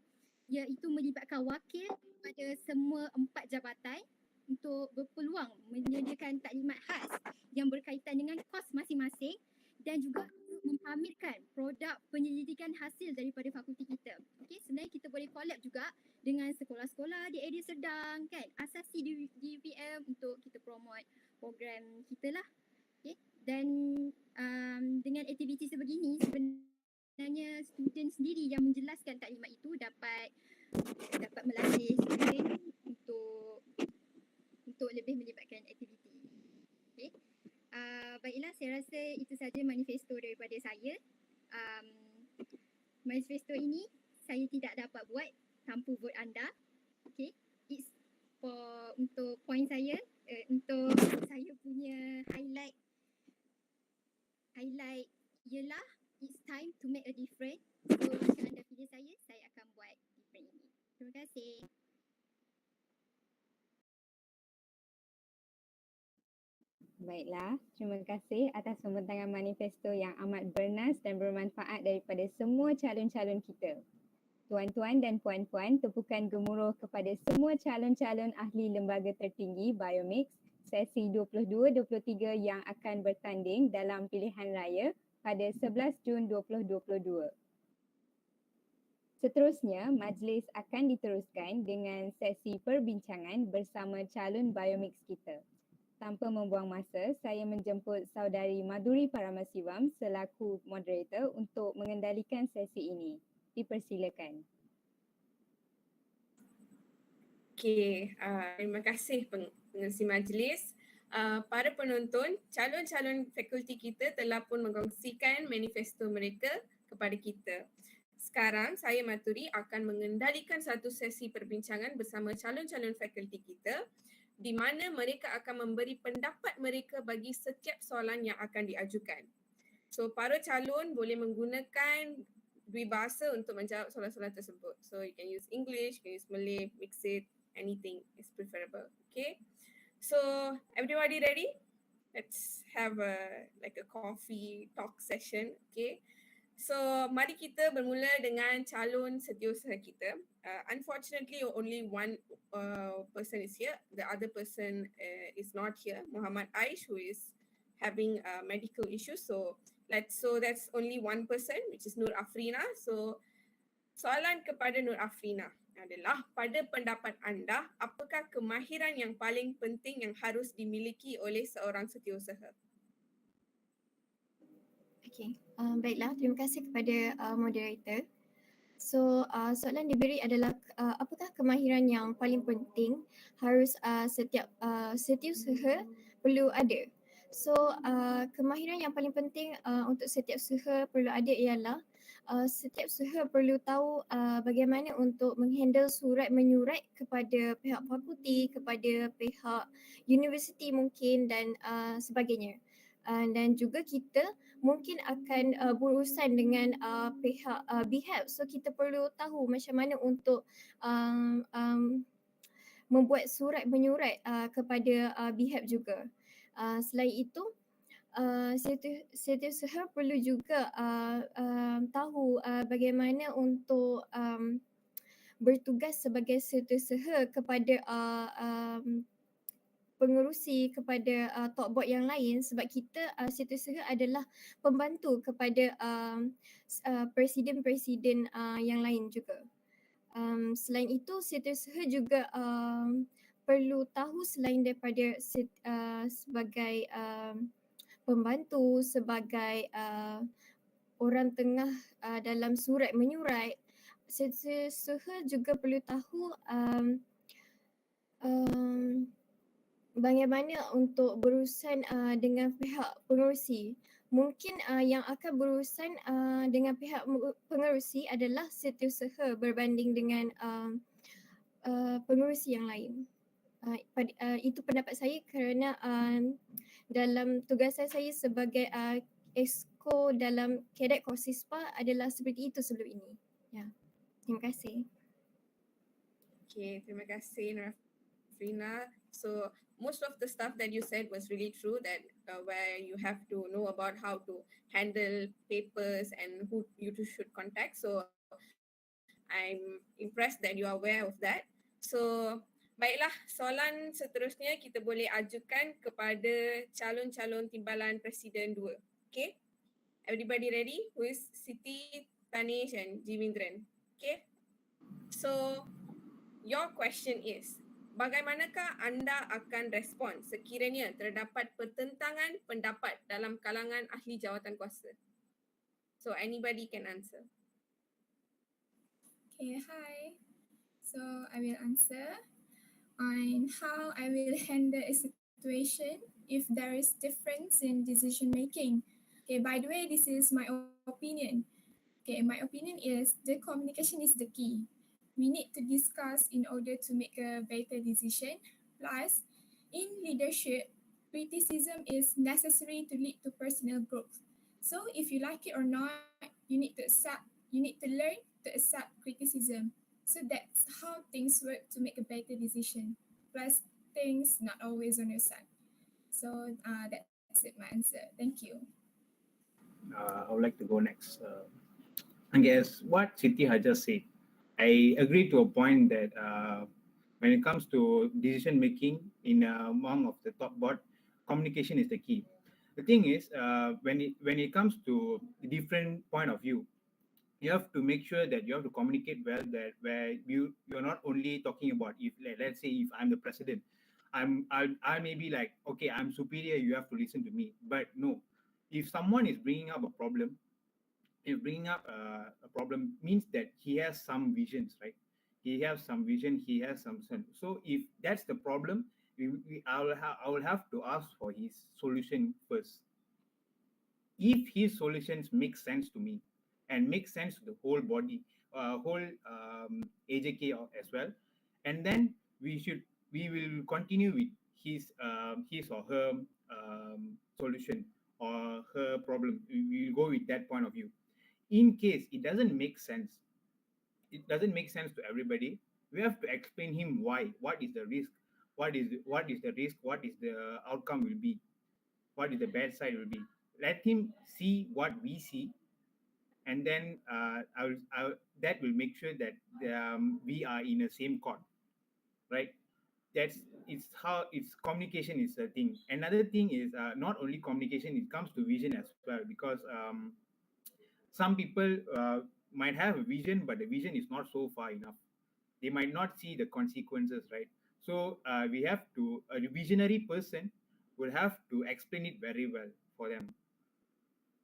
Iaitu melibatkan wakil pada semua 4 jabatan untuk berpeluang menyediakan taklimat khas yang berkaitan dengan kos masing-masing dan juga mempamerkan produk penyelidikan hasil daripada fakulti kita. Okey, sebenarnya kita boleh collab juga dengan sekolah-sekolah di area Serdang kan. Asasi di UPM untuk kita promote program kita lah. Okey, dan dengan aktiviti sebegini sebenarnya student sendiri yang menjelaskan taklimat itu dapat melatih student untuk lebih melibatkan aktiviti. Okey. Baiklah, saya rasa itu saja manifesto daripada saya. Manifesto ini saya tidak dapat buat tanpa vote anda. Okay, it's untuk point saya, untuk saya punya highlight ialah it's time to make a difference. So jika anda pilih saya akan buat different ini. Terima kasih. Baiklah, terima kasih atas pembentangan manifesto yang amat bernas dan bermanfaat daripada semua calon-calon kita. Tuan-tuan dan puan-puan, tepukan gemuruh kepada semua calon-calon ahli lembaga tertinggi BioMIX sesi 22-23 yang akan bertanding dalam pilihan raya pada 11 Jun 2022. Seterusnya, majlis akan diteruskan dengan sesi perbincangan bersama calon BioMIX kita. Tanpa membuang masa, saya menjemput saudari Madhuri Paramasivam selaku moderator untuk mengendalikan sesi ini. Dipersilakan. Okey, terima kasih pengerusi majlis. Para penonton, calon-calon fakulti kita telah pun mengkongsikan manifesto mereka kepada kita. Sekarang saya Madhuri akan mengendalikan satu sesi perbincangan bersama calon-calon fakulti kita di mana mereka akan memberi pendapat mereka bagi setiap soalan yang akan diajukan. So para calon boleh menggunakan dua bahasa untuk menjawab soalan-soalan tersebut. So you can use English, you can use Malay, mix it, anything is preferable. Okay. So everybody ready? Let's have a coffee talk session. Okay. So mari kita bermula dengan calon setiausaha kita. Unfortunately only one person is here. The other person is not here. Muhammad Aish, who is having medical issues. So that's only one person, which is Nur Afrina. So soalan kepada Nur Afrina adalah, pada pendapat anda, apakah kemahiran yang paling penting yang harus dimiliki oleh seorang setiausaha? Okay, baiklah, terima kasih kepada moderator. So soalan diberi adalah apakah kemahiran yang paling penting harus setiap setiausaha perlu ada. So kemahiran yang paling penting untuk setiap usaha perlu ada ialah setiap usaha perlu tahu bagaimana untuk menghandle surat menyurat kepada pihak fakulti, kepada pihak universiti mungkin dan sebagainya. Dan juga kita mungkin akan berurusan dengan pihak BHAP. So kita perlu tahu macam mana untuk membuat surat menyurat kepada BHAP juga. Selain itu, setiausaha perlu juga tahu bagaimana untuk bertugas sebagai setiausaha kepada pengerusi, kepada top board yang lain, sebab kita setiausaha adalah pembantu kepada presiden-presiden yang lain juga. Selain itu, setiausaha juga perlu tahu selain daripada sebagai pembantu, sebagai orang tengah dalam surat menyurat, setiausaha juga perlu tahu bagaimana untuk berurusan dengan pihak pengerusi. Mungkin yang akan berurusan dengan pihak pengerusi adalah setiausaha berbanding dengan pengerusi yang lain. Itu pendapat saya kerana dalam tugasan saya sebagai exco dalam Cadet Kosispa adalah seperti itu sebelum ini. Ya, terima kasih. Okay, terima kasih Nurafrina. So most of the stuff that you said was really true, that where you have to know about how to handle papers and who you should contact. So I'm impressed that you are aware of that. So baiklah, soalan seterusnya kita boleh ajukan kepada calon-calon timbalan Presiden 2. Okay. Everybody ready? Who is Siti, Tanish and Jimindran? Okay. So your question is, bagaimanakah anda akan respon sekiranya terdapat pertentangan pendapat dalam kalangan ahli jawatan kuasa? So anybody can answer. Okay, hi. So I will answer on how I will handle a situation if there is difference in decision making. Okay, by the way, this is my opinion. Okay, my opinion is the communication is the key. We need to discuss in order to make a better decision. Plus, in leadership, criticism is necessary to lead to personal growth. So if you like it or not, you need to learn to accept criticism. So that's how things work to make a better decision. Plus, things not always on your side. So that's it, my answer. Thank you. I would like to go next. I guess what Siti had just said, I agree to a point that when it comes to decision making in among of the top board, communication is the key. The thing is, when it comes to the different point of view, you have to make sure that you have to communicate well. That where you're not only talking about, if let's say if I'm the president, I may be like, okay, I'm superior, you have to listen to me. But no, if someone is bringing up a problem, if bringing up a problem means that he has some visions, right? He has some vision, he has some sense. So if that's the problem, I will have to ask for his solution first. If his solutions make sense to me and make sense to the whole body, whole AJK as well, and then we will continue with his or her solution or her problem. We will go with that point of view. In case it doesn't make sense, to everybody, we have to explain him why. What is the risk? What is the risk? What is the outcome will be? What is the bad side will be? Let him see what we see, and then that will make sure that we are in the same court, right? That's it's how it's communication is a thing. Another thing is not only communication; it comes to vision as well, because some people might have a vision, but the vision is not so far enough. They might not see the consequences, right? So we have to a visionary person will have to explain it very well for them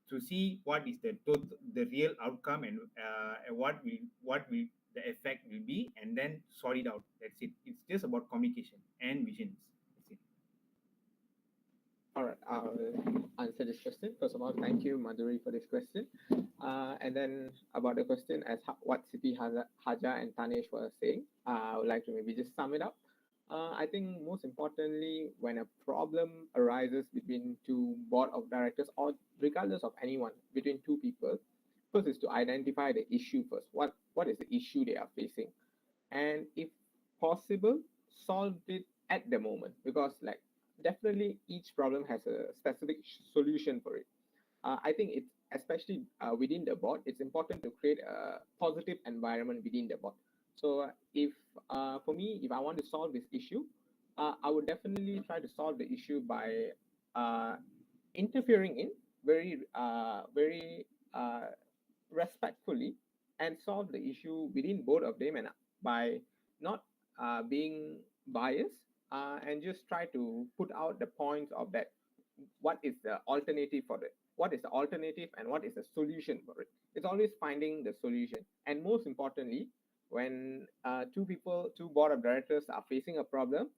to see what is the real outcome, and what will the effect will be, and then sort it out. That's it. It's just about communication and visions. That's it. All right, I'll answer this question. First of all, thank you, Madhuri, for this question. And then about the question as what Siti Haja and Tanesh were saying, I would like to maybe just sum it up. I think most importantly, when a problem arises between two board of directors, or regardless of anyone, between two people, first is to identify the issue first. What is the issue they are facing? And if possible, solve it at the moment, because like definitely each problem has a specific solution for it. I think it's especially within the board, it's important to create a positive environment within the board. So if for me, if I want to solve this issue, I would definitely try to solve the issue by interfering in very respectfully, and solve the issue within both of them, and by not being biased, and just try to put out the points of that. What is the alternative for it? What is the alternative and what is the solution for it? It's always finding the solution. And most importantly, when two board of directors are facing a problem,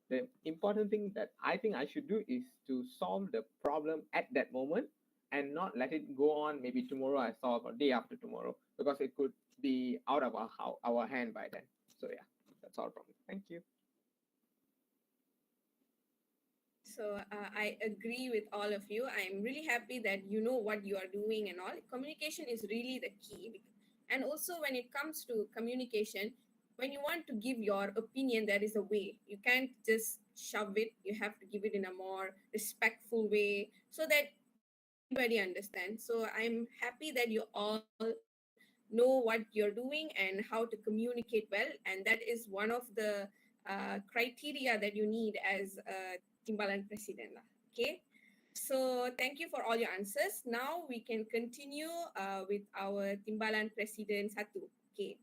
the important thing that I think I should do is to solve the problem at that moment, and not let it go on. Maybe tomorrow I solve, or day after tomorrow, because it could be out of our hand by then. So yeah, that's all from me. Thank you. So I agree with all of you. I'm really happy that you know what you are doing and all. Communication is really the key. And also when it comes to communication, when you want to give your opinion, there is a way. You can't just shove it. You have to give it in a more respectful way so that everybody understands. So I'm happy that you all know what you're doing and how to communicate well. And that is one of the criteria that you need as a timbalan president. Okay. So thank you for all your answers. Now we can continue with our Timbalan Presiden 1. Okay.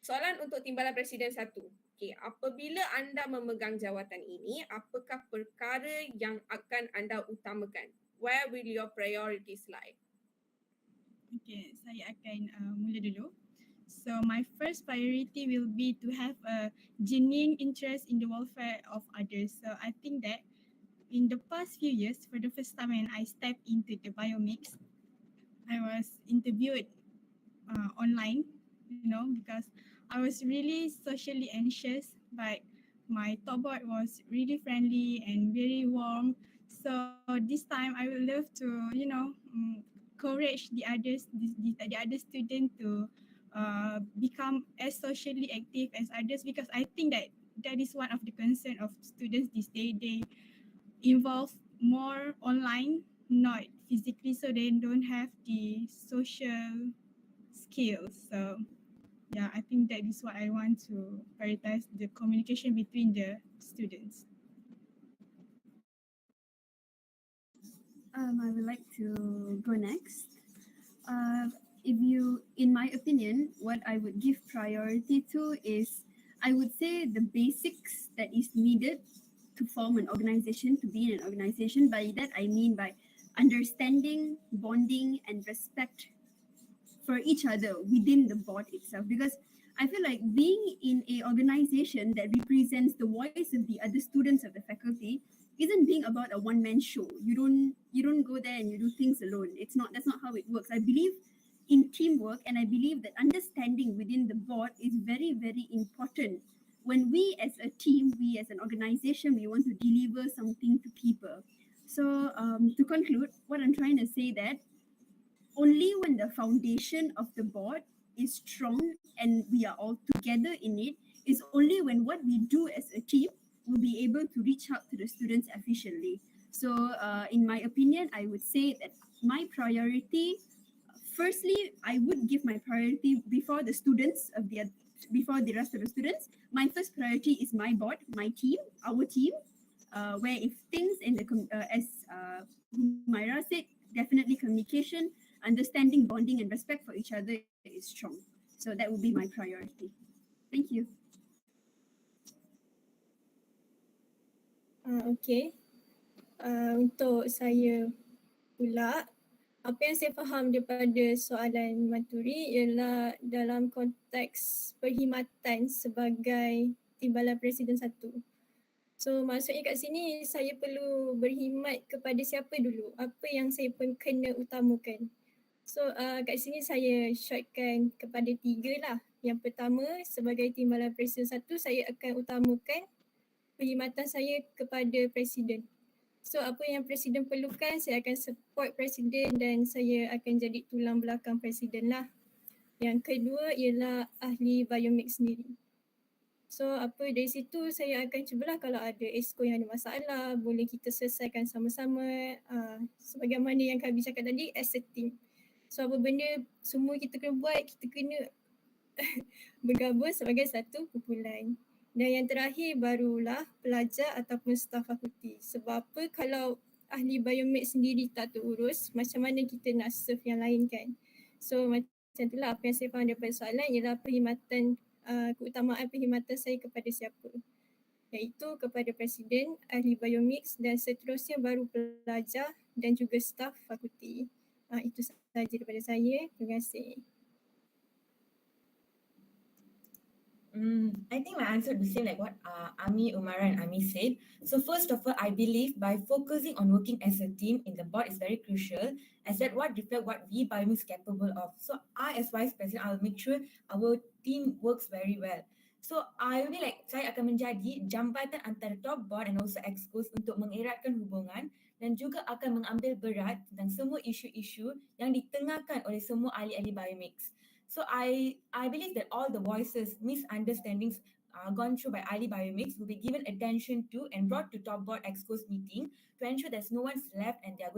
Soalan untuk Timbalan Presiden 1. Okay. Apabila anda memegang jawatan ini, apakah perkara yang akan anda utamakan? Where will your priorities lie? Okay, saya akan mula dulu. So my first priority will be to have a genuine interest in the welfare of others. So I think that in the past few years, for the first time when I stepped into the BioMIX, I was interviewed online, because I was really socially anxious, but my top board was really friendly and very warm. So this time I would love to, encourage the others, the other student to become as socially active as others, because I think that that is one of the concern of students these days. They involve more online, not physically, so they don't have the social skills. So yeah, I think that is what I want to prioritize, the communication between the students. I would like to go next. In my opinion, what I would give priority to is, I would say, the basics that is needed to form an organization, to be in an organization. By that, I mean by understanding, bonding, and respect for each other within the board itself. Because I feel like being in a organization that represents the voice of the other students of the faculty isn't being about a one-man show. You don't go there and you do things alone. That's not how it works. I believe in teamwork, and I believe that understanding within the board is very, very important. When we as a team, we as an organization, we want to deliver something to people. So to conclude, what I'm trying to say that only when the foundation of the board is strong and we are all together in it, is only when what we do as a team will be able to reach out to the students efficiently. So in my opinion, I would say that my priority, firstly, I would give my priority before the students before the rest of the students. My first priority is my board, my team, our team, where if things in the as Humaira said, definitely communication, understanding, bonding, and respect for each other is strong. So that would be my priority. Thank you. Okay. Untuk saya pula, apa yang saya faham daripada soalan Maturi ialah dalam konteks perkhidmatan sebagai Timbalan Presiden 1. So maksudnya kat sini saya perlu berkhidmat kepada siapa dulu? Apa yang saya kena utamakan? So kat sini saya shortkan kepada 3 lah. Yang pertama, sebagai Timbalan Presiden 1, saya akan utamakan perkhidmatan saya kepada Presiden. So apa yang Presiden perlukan, saya akan support Presiden dan saya akan jadi tulang belakang Presiden lah. Yang kedua ialah ahli BioMIX sendiri. So apa dari situ saya akan cubalah kalau ada exco yang ada masalah, boleh kita selesaikan sama-sama sebagaimana yang Kak Abi cakap tadi, as a team. So apa benda semua kita kena buat, kita kena bergabung sebagai satu kumpulan. Dan yang terakhir barulah pelajar ataupun staf fakulti. Sebab apa kalau ahli BioMIX sendiri tak terurus, macam mana kita nak serve yang lain kan? So macam itulah apa yang saya faham daripada soalan ialah perkhidmatan, keutamaan perkhidmatan saya kepada siapa? Iaitu kepada Presiden, ahli BioMIX dan seterusnya baru pelajar dan juga staf fakulti. Itu sahaja daripada saya. Terima kasih. I think my answer would be same like what Ami, Umara and Ami said. So first of all, I believe by focusing on working as a team in the board is very crucial, as that what reflect what we BioMIX is capable of. So I as Vice President, I'll make sure our team works very well. So I will be like, saya akan menjadi jambatan antara top board and also excos untuk mengeratkan hubungan dan juga akan mengambil berat tentang semua isu-isu yang ditengahkan oleh semua ahli-ahli BioMIX. So I believe that all the voices, misunderstandings gone through by ahli BioMIX will be given attention to and brought to top board excos meeting to ensure there's no one's left and they're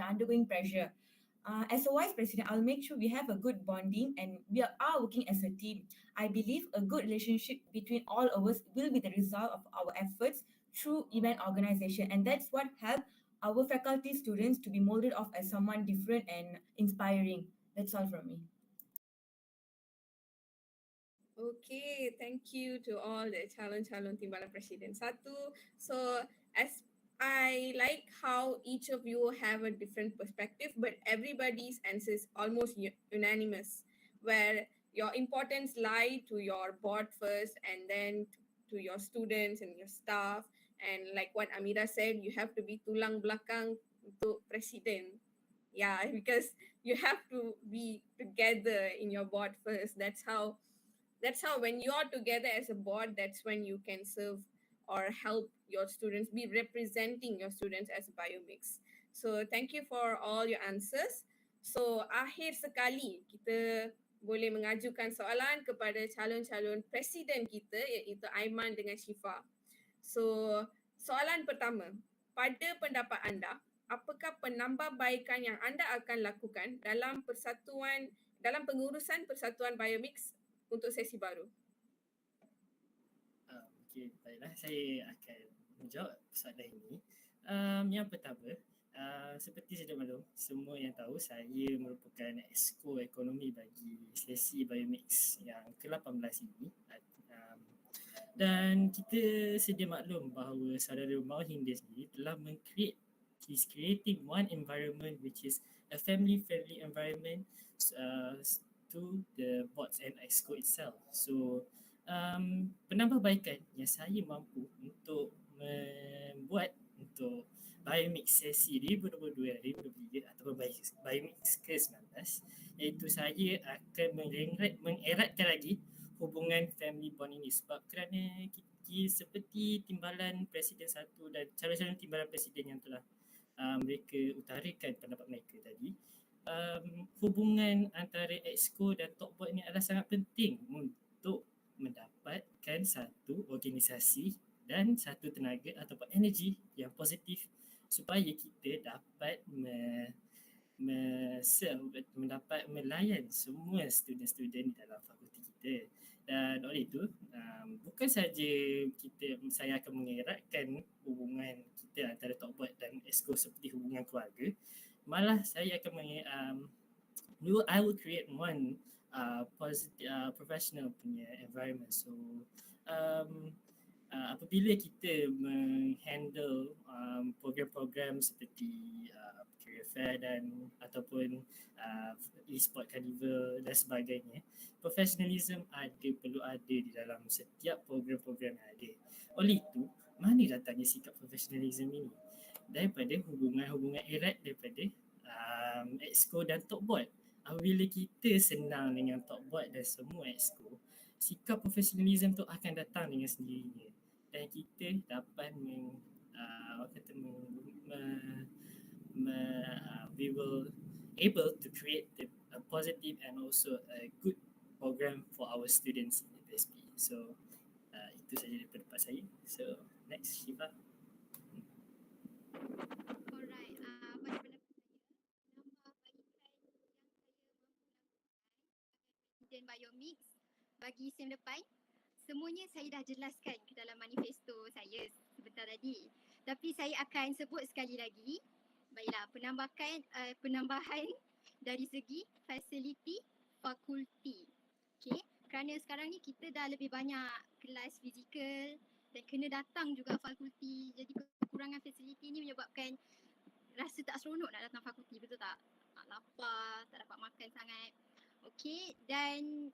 undergoing pressure. As a Vice President, I'll make sure we have a good bonding and we are working as a team. I believe a good relationship between all of us will be the result of our efforts through event organization, and that's what help our faculty students to be molded off as someone different and inspiring. That's all from me. Okay, thank you to all the calon-calon timbalan presiden satu. So as I like how each of you have a different perspective, but everybody's answer is almost unanimous, where your importance lie to your board first and then to your students and your staff. And like what Amira said, you have to be tulang belakang untuk presiden. Yeah, because you have to be together in your board first. That's how when you are together as a board, that's when you can serve or help your students, be representing your students as BioMIX. So thank you for all your answers. So akhir sekali kita boleh mengajukan soalan kepada calon-calon presiden kita, iaitu Aiman dengan Syifa. So soalan pertama, pada pendapat anda, apakah penambahbaikan yang anda akan lakukan dalam pengurusan Persatuan BioMIX untuk sesi baru? Okey, baiklah, saya akan menjawab soalan ini. Yang pertama, seperti sedia maklum, semua yang tahu saya merupakan exco ekonomi bagi sesi BioMIX yang ke-18 ini. Dan kita sedia maklum bahawa saudara Mauhinda sendiri telah he's creating one environment which is a family-friendly environment to the boards and exco itself. So penambahbaikan yang saya mampu untuk membuat untuk BioMIX sesi 2022-2023 ataupun BioMIX ke-19, iaitu saya akan mengeratkan lagi hubungan family bond ini, sebab kerana seperti timbalan Presiden 1 dan calon-calon timbalan Presiden yang telah mereka utarakan pendapat mereka tadi, hubungan antara exco dan top board ini adalah sangat penting untuk mendapatkan satu organisasi dan satu tenaga ataupun energi yang positif supaya kita dapat mendapat melayan semua student-student di dalam fakulti kita. Dan oleh itu, bukan saja saya akan mengeratkan hubungan kita antara top board dan exco seperti hubungan keluarga, malah saya akan I will create one positive professional punya environment. So apabila kita menghandle program-program seperti career fair dan ataupun e-sport carnival dan sebagainya, professionalism perlu ada di dalam setiap program-program yang ada. Oleh itu, mana datangnya sikap professionalism ini? Daripada hubungan-hubungan erat daripada exco dan top board. Apabila kita senang dengan top board dan semua exco, sikap professionalism tu akan datang dengan sendirinya dan kita dapat we will able to create a positive and also a good program for our students in the PSP. So itu saja dari pendapat saya. So next, Syifa. Alright, pada pendapat saya, dan BioMIX bagi SEM depan, semuanya saya dah jelaskan ke dalam manifesto saya sebentar tadi. Tapi saya akan sebut sekali lagi. Baiklah, penambahan dari segi fasiliti fakulti. Okay, kerana sekarang ni kita dah lebih banyak kelas fizikal dan kena datang juga fakulti. Jadi kekurangan fasiliti ni menyebabkan rasa tak seronok nak datang fakulti, betul tak? Lapar, tak dapat makan sangat. Okay, dan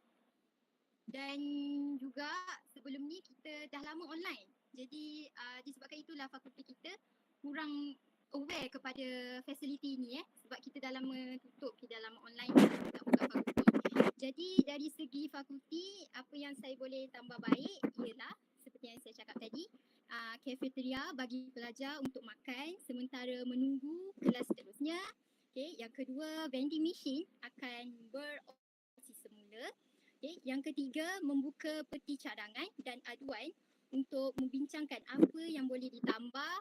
juga sebelum ni kita dah lama online. Jadi disebabkan itulah fakulti kita kurang aware kepada fasiliti ni sebab kita dah lama tutup, kita dah lama online, kita tak buka fakulti. Jadi dari segi fakulti, apa yang saya boleh tambah baik ialah seperti yang saya cakap tadi, cafeteria bagi pelajar untuk makan sementara menunggu kelas seterusnya. Okay, yang kedua, vending machine akan beroperasi semula. Okay, yang ketiga, membuka peti cadangan dan aduan untuk membincangkan apa yang boleh ditambah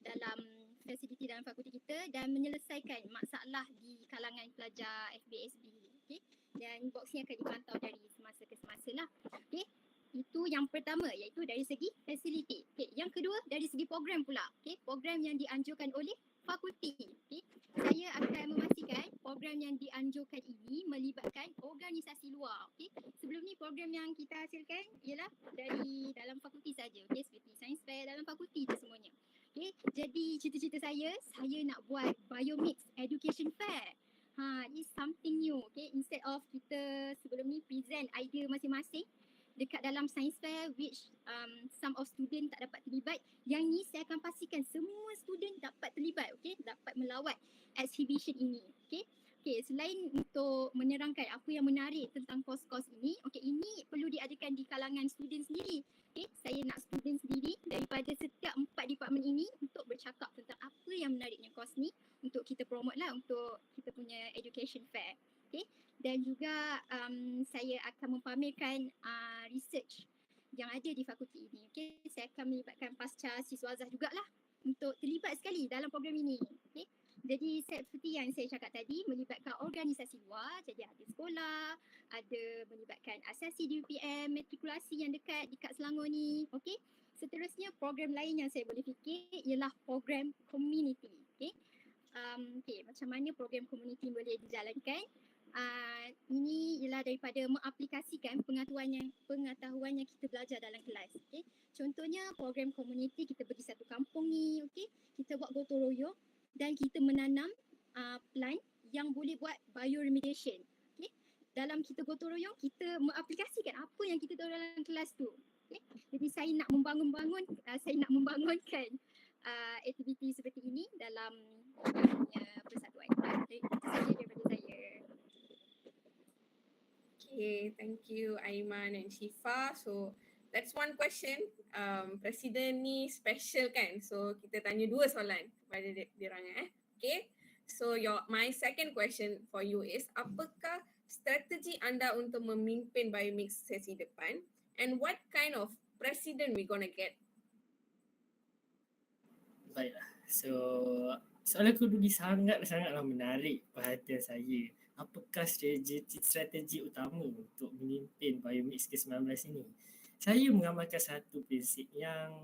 dalam fasiliti dalam fakulti kita dan menyelesaikan masalah di kalangan pelajar FBSB. Okay, dan box ni akan dipantau dari semasa ke semasa lah. Okay, Itu yang pertama, iaitu dari segi facility. Okay. Yang kedua dari segi program pula. Okay. Program yang dianjurkan oleh fakulti. Okay. Saya akan memastikan program yang dianjurkan ini melibatkan organisasi luar. Okay. Sebelum ni program yang kita hasilkan ialah dari dalam fakulti saja. Okay. Seperti science fair dalam fakulti itu semuanya. Okay. Jadi cita-cita saya nak buat BioMIX Education Fair. It's something new. Okay. Instead of kita sebelum ni present idea masing-masing dekat dalam science fair which some of student tak dapat terlibat. Yang ni saya akan pastikan semua student dapat terlibat, okay? Dapat melawat exhibition ini, okay? Okay, selain untuk menerangkan apa yang menarik tentang kos-kos ini, okay, ini perlu diadakan di kalangan student sendiri. Okay, saya nak student sendiri daripada setiap 4 department ini untuk bercakap tentang apa yang menariknya kos ni untuk kita promote lah untuk kita punya education fair. Okay. Dan juga saya akan mempamerkan research yang ada di fakulti ini. Okay. Saya akan melibatkan pasca siswazah jugalah untuk terlibat sekali dalam program ini. Okay. Jadi seperti yang saya cakap tadi, melibatkan organisasi luar, jadi ada sekolah, ada melibatkan asasi di UPM, matrikulasi yang dekat Selangor ni. Okay. Seterusnya program lain yang saya boleh fikir ialah program community. Okay. Okay, macam mana program community boleh dijalankan? Ini ialah daripada mengaplikasikan pengetahuan yang kita belajar dalam kelas. Okay. Contohnya program community kita pergi satu kampung ni, okay. Kita buat gotong royong dan kita menanam plant yang boleh buat bioremediation. Okay. Dalam kita gotong royong kita mengaplikasikan apa yang kita tahu dalam kelas tu. Okay. Jadi saya nak membangunkan aktiviti seperti ini dalam persatuan. Itu saja daripada saya. Okay, thank you Aiman and Shifa. So that's one question. Presiden ni special kan? So kita tanya 2 soalan kepada diorang. Okay. So my second question for you is, apakah strategi anda untuk memimpin BioMIX sesi depan? And what kind of president we gonna get? Baiklah. So soalan kedua ni sangatlah menarik perhatian saya. Apakah strategi utama untuk memimpin BioMIX ke-19 ini? Saya mengamalkan satu prinsip yang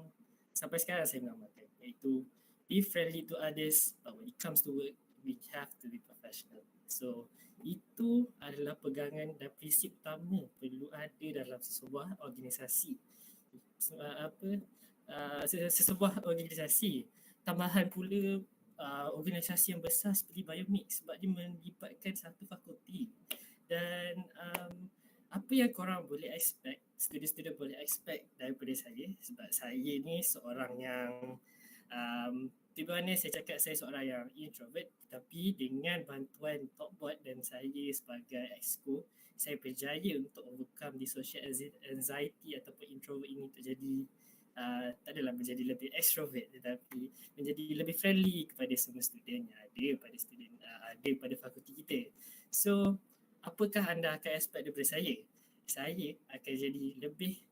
sampai sekarang saya mengamalkan, iaitu be friendly to others, but when it comes to work, we have to be professional. So itu adalah pegangan dan prinsip utama perlu ada dalam sesebuah organisasi. Sesebuah organisasi. Tambahan pula organisasi yang besar seperti BioMIX sebab dia melibatkan satu fakulti. Dan apa yang korang boleh expect, student-student boleh expect daripada saya, sebab saya ni seorang yang di mana saya cakap saya seorang yang introvert, tapi dengan bantuan top board dan saya sebagai exco, saya berjaya untuk overcome the social anxiety ataupun introvert ini untuk jadi tak adalah menjadi lebih extrovert tetapi menjadi lebih friendly kepada semua student yang ada pada fakulti kita. So apakah anda akan expect daripada saya? Saya akan jadi lebih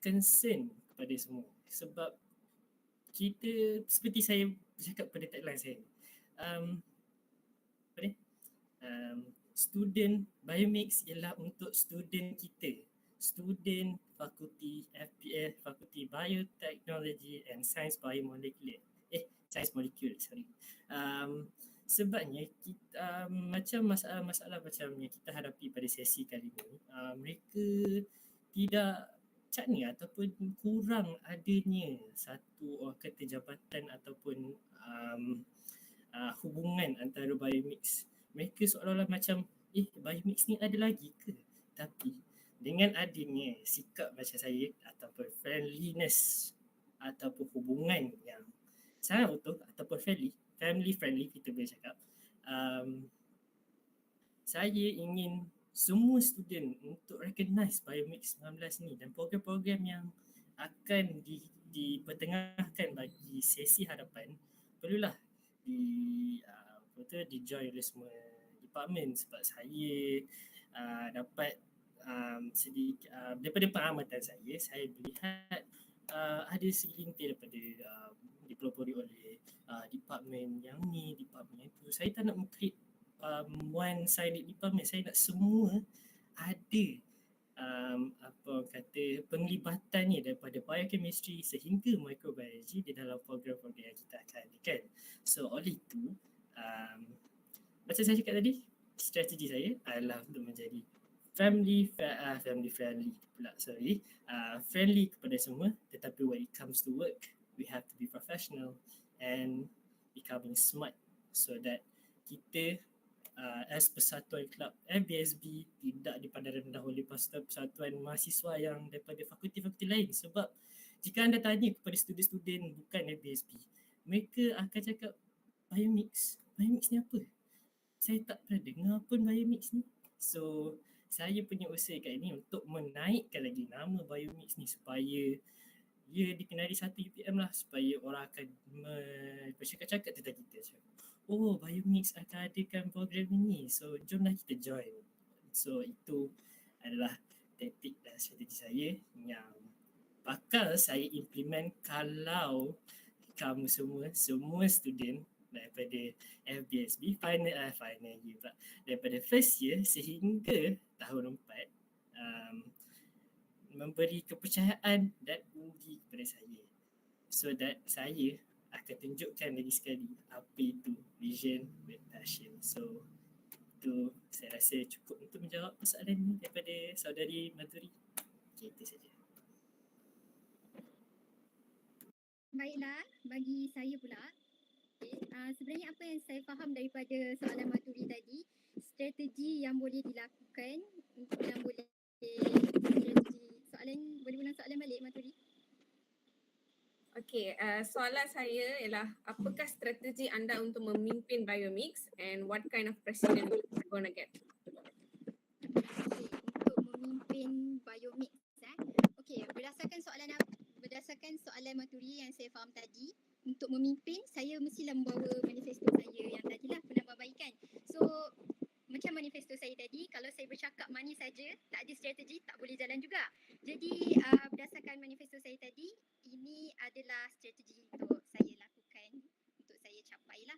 concern kepada semua sebab kita seperti saya bercakap pada tagline saya, student BioMIX ialah untuk student kita, student fakulti FPF, fakulti Biotechnology and Science Biomolecular. Science Molecule, sorry. Sebabnya kita, macam masalah macam yang kita hadapi pada sesi kali ini, mereka tidak cakna ataupun kurang adanya satu orang kata jabatan ataupun hubungan antara BioMIX. Mereka seolah-olah macam BioMIX ni ada lagi ke? Tapi dengan adanya sikap macam saya ataupun friendliness ataupun hubungan yang sangat utuh ataupun family friendly kita boleh cakap, saya ingin semua student untuk recognize BioMIX 19 ni dan program-program yang akan dipertengahkan bagi sesi hadapan perlulah di join oleh semua department sebab saya dapat sedikit daripada pengamatan saya melihat ada segelintir daripada dipelopori oleh department yang ni, department yang tu. Saya tak nak create one-sided department. Saya nak semua ada apa orang kata penglibatannya daripada biochemistry sehingga microbiology di dalam program-program yang kita akan adakan. So oleh itu macam saya cakap tadi, strategi saya adalah untuk menjadi family friendly pula, friendly kepada semua, tetapi when it comes to work, we have to be professional and becoming smart so that kita as persatuan kelab FBSB tidak dipandang rendah oleh persatuan mahasiswa yang daripada fakulti-fakulti lain. Sebab jika anda tanya kepada student-student bukan FBSB, mereka akan cakap BioMIX ni apa? Saya tak pernah dengar pun BioMIX ni. So saya punya usaha kat ini untuk menaikkan lagi nama BioMIX ni supaya ia dikenali satu UPM lah, supaya orang akan bercakap-cakap tentang kita. Oh, BioMIX akan adakan program ini, so jomlah kita join. So itu adalah taktik dan strategi saya yang bakal saya implement kalau kamu semua student daripada FBSB final year pula, daripada first year sehingga tahun 4 memberi kepercayaan dan undi kepada saya, so that saya akan tunjukkan lagi sekali apa itu vision with passion. So itu saya rasa cukup untuk menjawab persoalan ini daripada saudari Madhuri. Okay, itu saja. Baiklah, bagi saya pula, sebenarnya apa yang saya faham daripada soalan Madhuri tadi, strategi yang boleh dilakukan, yang boleh boleh ulang soalan balik Madhuri? Okay, soalan saya ialah apakah strategi anda untuk memimpin BioMIX and what kind of president you're gonna get? Okay, untuk memimpin BioMIX. Okay, berdasarkan soalan Madhuri yang saya faham tadi, untuk memimpin saya mestilah membawa manifesto saya yang tadilah penambahbaikan. So macam manifesto saya tadi, kalau saya bercakap manis saja, tak ada strategi, tak boleh jalan juga. Jadi berdasarkan manifesto saya tadi, ini adalah strategi untuk saya lakukan, untuk saya capailah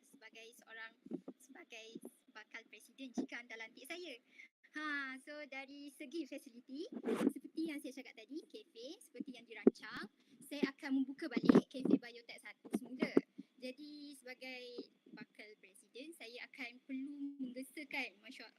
sebagai bakal presiden jika anda lantik saya. So dari segi fasiliti, seperti yang saya cakap tadi, kafe seperti yang dirancang, saya akan membuka balik kafe Biotech 1 semula. Jadi sebagai bakal presiden, saya akan perlu menggesakan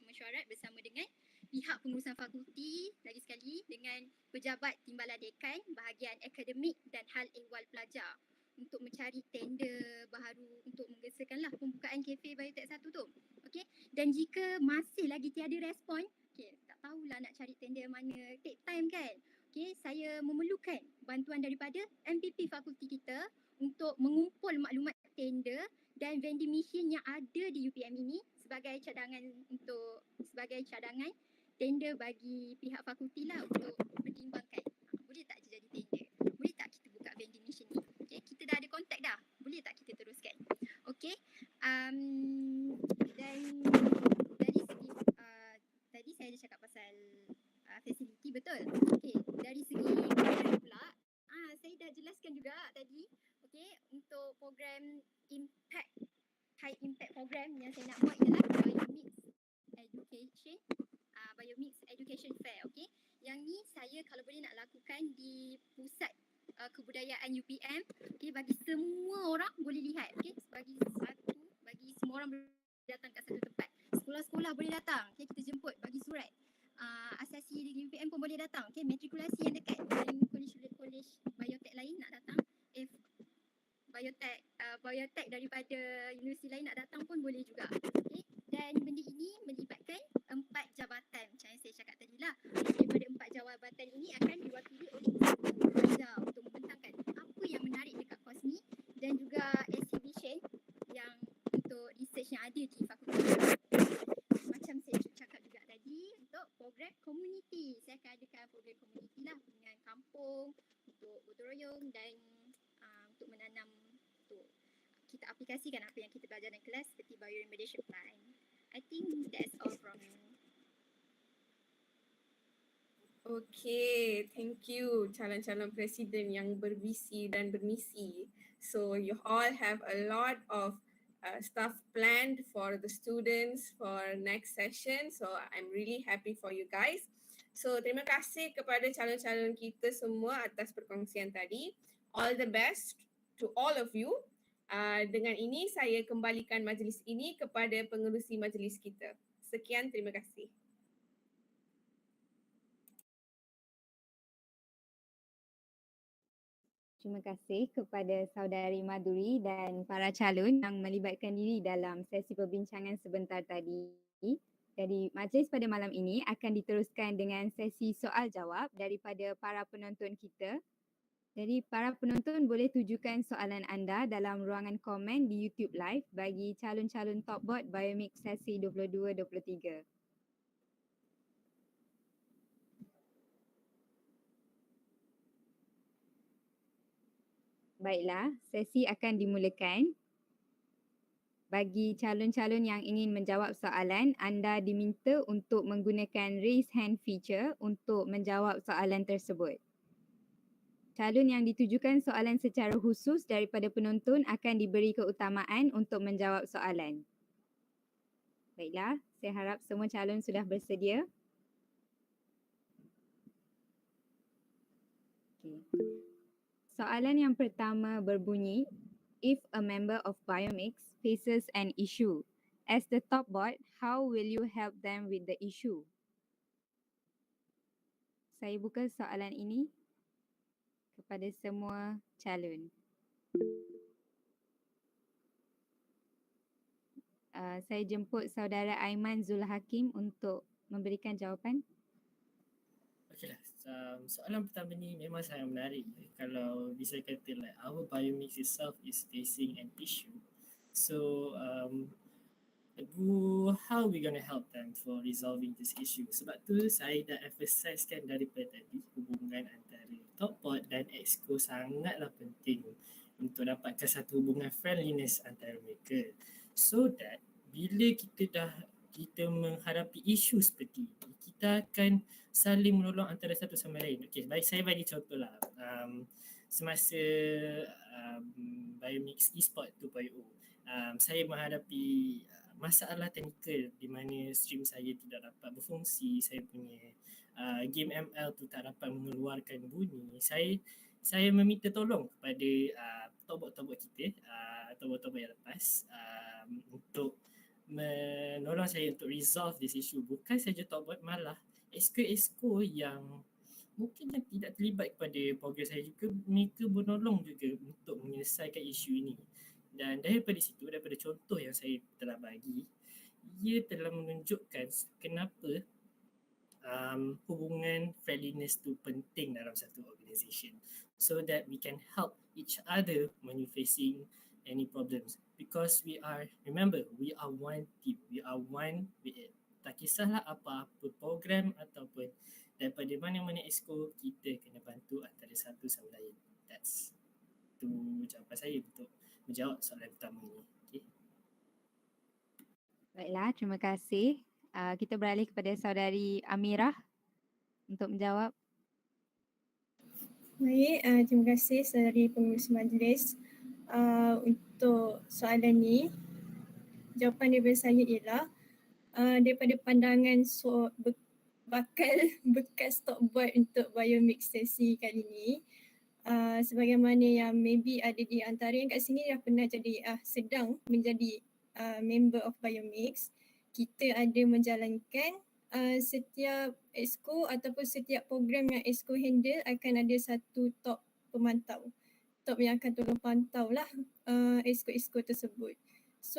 mesyuarat bersama dengan pihak pengurusan fakulti, lagi sekali dengan pejabat timbalan dekan, bahagian akademik dan hal ehwal pelajar untuk mencari tender baharu untuk menggesakanlah pembukaan kafe Biotech 1 tu. Okey, dan jika masih lagi tiada respon, tak tahulah nak cari tender mana, take time kan. Okey, saya memerlukan bantuan daripada MPP fakulti kita untuk mengumpul maklumat tender dan vending machine yang ada di UPM ini sebagai cadangan tender bagi pihak fakulti lah untuk pertimbangkan. Boleh tak jadi tender? Boleh tak kita buka vending machine ni? Okay, kita dah ada kontak dah. Boleh tak kita teruskan? Okay. Dan dari segi tadi saya ada cakap pasal fasiliti, betul? Okay, dari segi program pula, saya dah jelaskan juga tadi. Okay, untuk program high impact program yang saya nak buat ialah BioMIX Education Fair. Okay, yang ni saya kalau boleh nak lakukan di pusat kebudayaan UPM. Okay, bagi semua orang boleh lihat. Okay, bagi semua orang boleh datang kat satu tempat. Sekolah-sekolah boleh datang. Okay, kita jemput bagi surat. Asasi di UPM pun boleh datang. Okay, matrikulasi yang dekat dengan kolej biotech lain nak datang. Biotech daripada universiti lain nak datang pun boleh juga. Okay. Dan benda ini melibatkan 4 jabatan macam yang saya cakap tadi lah. Daripada 4 jabatan ini akan diwakili oleh pelajar untuk membentangkan apa yang menarik dekat kos ni dan juga exhibition yang untuk research yang ada di fakulti. Macam saya cakap juga tadi, untuk program community, saya akan adakan program community lah dengan kampung untuk gotong royong dan untuk menanam, untuk kita aplikasikan apa yang kita belajar dalam kelas seperti bioremediation plan. I think that's all from me. Okay, thank you calon-calon presiden yang bervisi dan bermisi. So you all have a lot of stuff planned for the students for next session. So I'm really happy for you guys. So terima kasih kepada calon-calon kita semua atas perkongsian tadi. All the best to all of you. Dengan ini saya kembalikan majlis ini kepada pengerusi majlis kita. Sekian, terima kasih. Terima kasih kepada saudari Maduri dan para calon yang melibatkan diri dalam sesi perbincangan sebentar tadi. Jadi majlis pada malam ini akan diteruskan dengan sesi soal jawab daripada para penonton kita. Jadi para penonton boleh tujukan soalan anda dalam ruangan komen di YouTube Live bagi calon-calon top bot BioMIX sesi 22-23. Baiklah, sesi akan dimulakan. Bagi calon-calon yang ingin menjawab soalan, anda diminta untuk menggunakan raise hand feature untuk menjawab soalan tersebut. Calon yang ditujukan soalan secara khusus daripada penonton akan diberi keutamaan untuk menjawab soalan. Baiklah, saya harap semua calon sudah bersedia. Okay. Soalan yang pertama berbunyi, if a member of BioMIX faces an issue, as the top bot, how will you help them with the issue? Saya buka soalan ini kepada semua calon. Saya jemput saudara Aiman Zul Hakim untuk memberikan jawapan. Okeylah, soalan pertama ni memang sangat menarik. Kalau bisa kata like our BioMIX itself is facing an issue. So how we gonna help them for resolving this issue? Sebab tu saya dah emphasizekan daripada tadi hubungan antara top bot dan exco sangatlah penting untuk dapatkan satu hubungan friendliness antara mereka. So that bila kita menghadapi isu seperti ini, kita akan saling menolong antara satu sama lain. Okey, baik, saya bagi contoh lah. Semasa BioMIX eSport 2.0, saya menghadapi masalah teknikal di mana stream saya tidak dapat berfungsi, saya punya game ML tu tak dapat mengeluarkan bunyi. Saya meminta tolong kepada top-bot kita, top-bot yang lepas untuk menolong saya untuk resolve this issue. Bukan saja top-bot, malah exco yang mungkin yang tidak terlibat kepada program saya juga, mereka menolong juga untuk menyelesaikan isu ini. Dan daripada situ, daripada contoh yang saya telah bagi, ia telah menunjukkan kenapa hubungan friendliness tu penting dalam satu organisation, so that we can help each other when you facing any problems, because we are one team, we are one with it. Tak kisahlah apa-apa program ataupun daripada mana-mana exco, kita kena bantu antara satu sama lain. That's tu jawapan saya untuk menjawab soalan pertama ini. Okay. Baiklah, terima kasih. Kita beralih kepada saudari Amirah untuk menjawab. Baik, terima kasih saudari pengurus majlis. Untuk soalan ni, jawapan daripada saya ialah daripada pandangan bakal bekas top bot untuk BioMIX sesi kali ni, sebagaimana yang maybe ada di antara yang kat sini dah pernah jadi sedang menjadi member of BioMIX, kita ada menjalankan setiap exco ataupun setiap program yang exco handle akan ada satu top pemantau, top yang akan tolong pantau lah exco-exco tersebut. So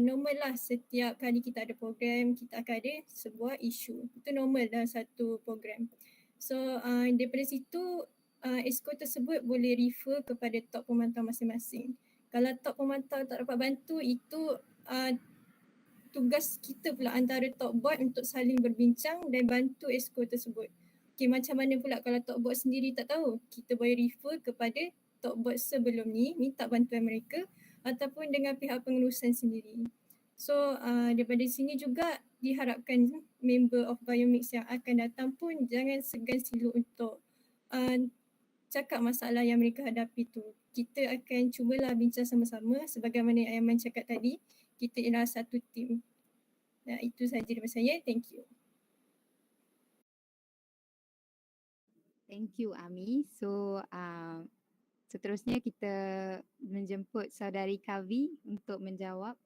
normal lah setiap kali kita ada program, kita akan ada sebuah isu. Itu normal dalam satu program. So daripada situ exco tersebut boleh refer kepada top pemantau masing-masing. Kalau top pemantau tak dapat bantu, itu tugas kita pula antara top bot untuk saling berbincang dan bantu exco tersebut. Okay, macam mana pula kalau top bot sendiri tak tahu? Kita boleh refer kepada top bot sebelum ni, minta bantuan mereka ataupun dengan pihak pengurusan sendiri. So daripada sini juga diharapkan member of BioMIX yang akan datang pun jangan segan silu untuk cakap masalah yang mereka hadapi tu. Kita akan cubalah bincang sama-sama sebagaimana yang Aiman cakap tadi, kita ialah satu tim. Nah, itu sahaja daripada saya. Thank you. Thank you Ami. So seterusnya kita menjemput saudari Kavi untuk menjawab.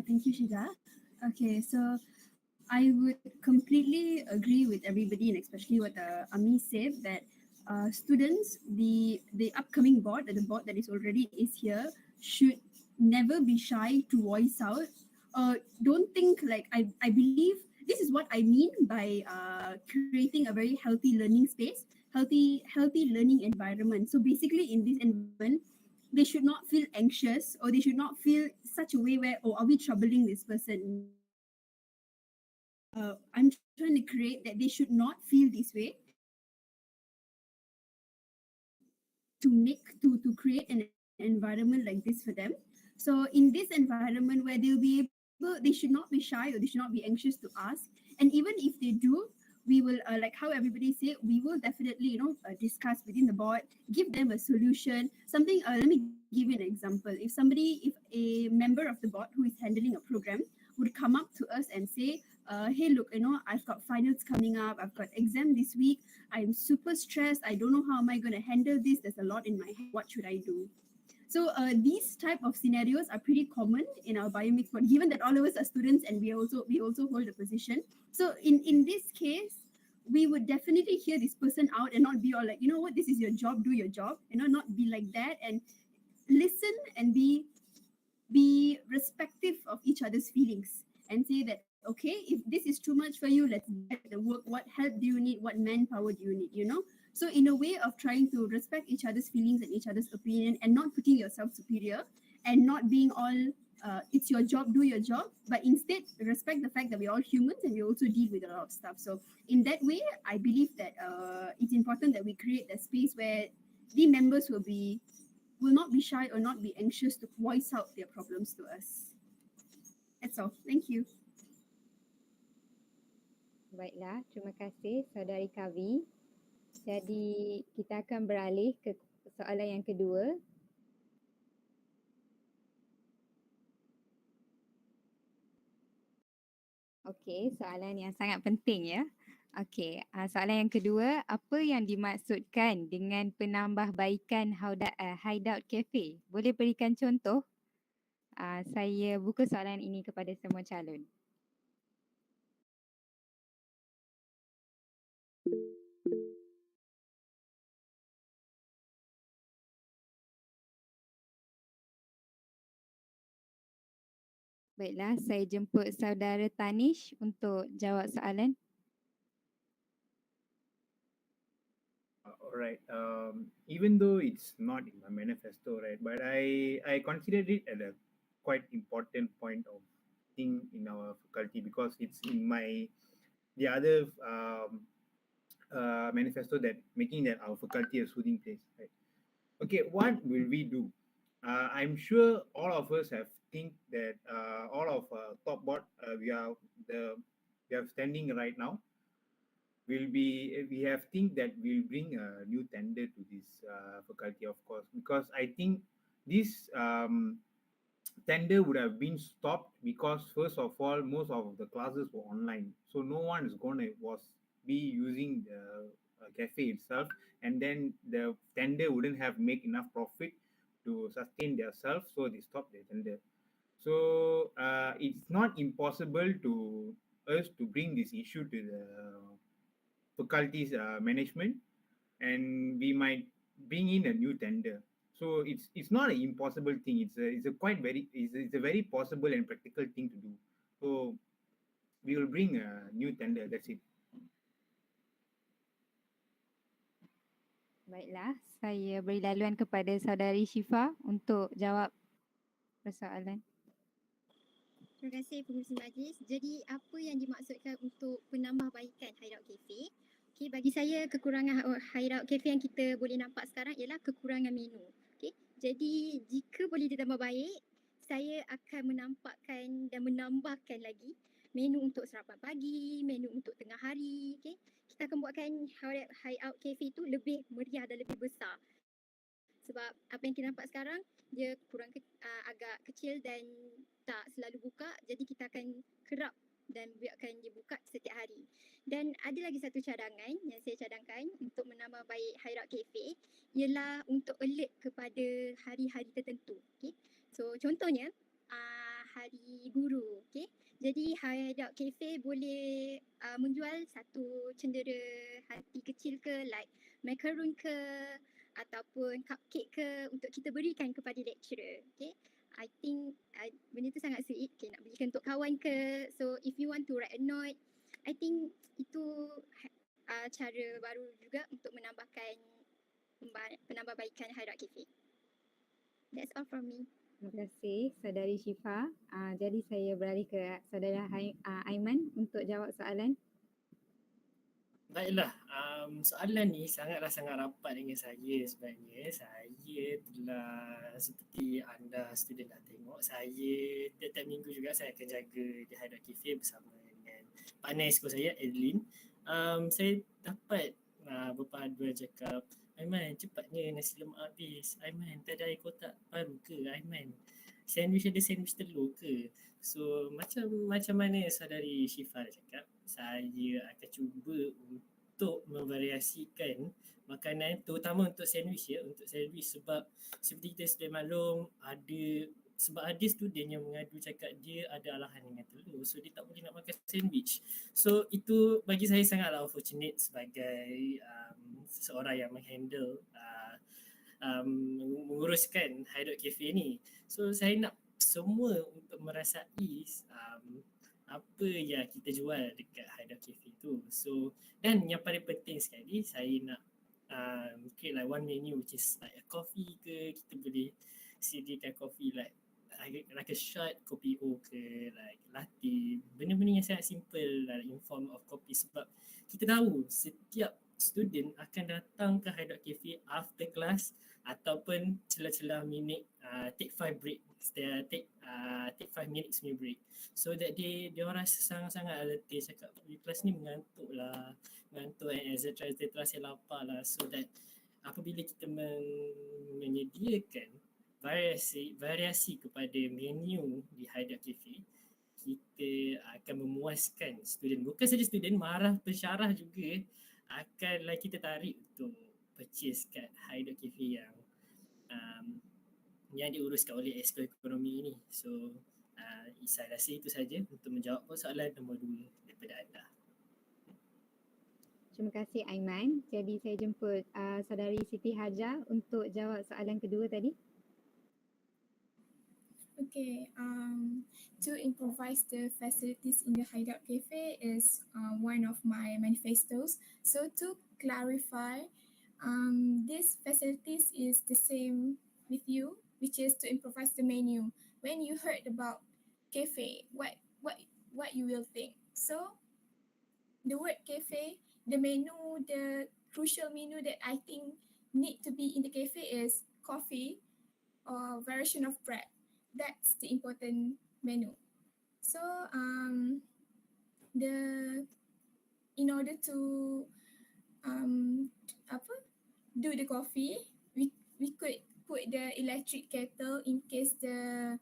Thank you, Shida. Okay, so I would completely agree with everybody, and especially what Ami said, that students, the upcoming board, the board that is already is here, should never be shy to voice out. Don't think like I believe this is what I mean by creating a very healthy learning space, healthy learning environment. So basically, in this environment, they should not feel anxious, or they should not feel such a way where, oh, are we troubling this person? I'm trying to create that they should not feel this way, to create an environment like this for them. So in this environment where they'll be able, they should not be shy, or they should not be anxious to ask. And even if they do, we will, like how everybody say, we will definitely, discuss within the board, give them a solution, something. Let me give you an example. If a member of the board who is handling a program would come up to us and say, hey, look, I've got finals coming up, I've got exam this week, I'm super stressed, I don't know how am I going to handle this, there's a lot in my head, what should I do? So these type of scenarios are pretty common in our BioMIX board, given that all of us are students and we also hold a position. So in this case, we would definitely hear this person out and not be all like, you know what, this is your job, do your job, not be like that, and listen and be respectful of each other's feelings, and say that, okay, if this is too much for you, let's get the work. What help do you need? What manpower do you need? So in a way of trying to respect each other's feelings and each other's opinion, and not putting yourself superior, and not being all it's your job, do your job, but instead respect the fact that we're all humans and we also deal with a lot of stuff. So in that way, I believe that it's important that we create a space where the members will not be shy or not be anxious to voice out their problems to us. That's all. Thank you. Baiklah, terima kasih saudari Kavi. Jadi kita akan beralih ke soalan yang kedua. Okey, soalan yang sangat penting ya. Okey, soalan yang kedua, apa yang dimaksudkan dengan penambahbaikan hideout cafe? Boleh berikan contoh? Saya buka soalan ini kepada semua calon. Baiklah, saya jemput saudara Tanish untuk jawab soalan. Alright, even though it's not in my manifesto, right, but I considered it as a quite important point of thing in our faculty, because it's in the other manifesto, that making that our faculty a soothing place, right? Okay, what will we do? I'm sure all of us have think that all of top board we are standing right now we have think that we'll bring a new tender to this faculty, of course, because I think this tender would have been stopped, because first of all, most of the classes were online, so no one is going to be using the cafe itself, and then the tender wouldn't have make enough profit to sustain themselves, so they stopped the tender. So it's not impossible to us to bring this issue to the faculty's management, and we might bring in a new tender. So it's not an impossible thing. It's a very possible and practical thing to do. So we will bring a new tender. That's it. Baiklah, saya beri laluan kepada saudari Syifa untuk jawab persoalan. Terima kasih pengurusi majlis. Jadi apa yang dimaksudkan untuk penambahbaikan hideout cafe? Okey, bagi saya kekurangan hideout cafe yang kita boleh nampak sekarang ialah kekurangan menu. Okey, jadi jika boleh ditambah baik, saya akan menampakkan dan menambahkan lagi menu untuk sarapan pagi, menu untuk tengah hari. Okey, kita akan buatkan hideout cafe itu lebih meriah dan lebih besar. Sebab apa yang kita nampak sekarang, dia agak kecil dan tak selalu buka. Jadi kita akan kerap dan akan dibuka setiap hari. Dan ada lagi satu cadangan yang saya cadangkan untuk menambah baik Hideout Cafe ialah untuk alert kepada hari-hari tertentu. Okay? So contohnya hari guru. Okay? Jadi Hideout Cafe boleh menjual satu cendera hati kecil ke, like macaron ke ataupun cupcake ke untuk kita berikan kepada lecturer. Okay? I think benda tu sangat sweet. Okay, nak belikan untuk kawan ke. So if you want to write a note, I think itu cara baru juga untuk penambahbaikan Hideout Cafe. That's all from me. Terima kasih Saudari Syifa. Jadi saya beralih ke Saudara Aiman untuk jawab soalan. Baiklah, soalan ni sangat rapat dengan saya sebenarnya. Saya telah, seperti anda student dah tengok, saya tiap-tiap minggu juga saya akan jaga di Hideout Cafe bersama dengan partner exco saya, Adeline. Saya dapat beberapa haduan cakap, Aiman, cepatnya nasi lemak habis. Aiman, tak ada air kotak baru ke? Aiman, sandwich ada sandwich telur ke? So macam mana saudari Syifa cakap, saya akan cuba untuk memvariasikan makanan, terutama untuk sandwich ya, untuk sandwich sebab seperti kita sudah maklum sebab ada student yang mengadu cakap dia ada alahan dengan telur, so dia tak boleh nak makan sandwich. So itu bagi saya sangatlah unfortunate sebagai seseorang yang menghandle menguruskan Hideout Cafe ni. So saya nak semua untuk merasai apa yang kita jual dekat Hideout Cafe tu. So dan yang paling penting sekali, saya nak create like one menu which is like a coffee ke, kita boleh sediakan coffee like a shot kopi O ke, like latte, benda-benda yang sangat simple like in form of kopi, sebab kita tahu setiap student akan datang ke Hideout Cafe after class ataupun celah-celah minit take 5 break, take 5 minutes break, so that dia orang rasa sangat-sangat letih, cakap kelas ni mengantuk and etc. Saya lapar lah. So that apabila kita menyediakan variasi kepada menu di Hideout Cafe, kita akan memuaskan student. Bukan saja student, marah pensyarah juga akanlah kita tarik untuk purchase kat Hideout Cafe yang diuruskan oleh Exco Ekonomi ini. So saya rasa itu saja untuk menjawab soalan nombor 2 daripada anda. Terima kasih Aiman. Jadi saya jemput Saudari Siti Hajar untuk jawab soalan kedua tadi. Okay, to improvise the facilities in the Hideout Cafe is one of my manifestos. So to clarify, these facilities is the same with you, which is to improvise the menu. When you heard about cafe, what you will think? So the word cafe, the menu, the crucial menu that I think need to be in the cafe is coffee or variation of bread. That's the important menu. So in order to do the coffee, we could put the electric kettle in case the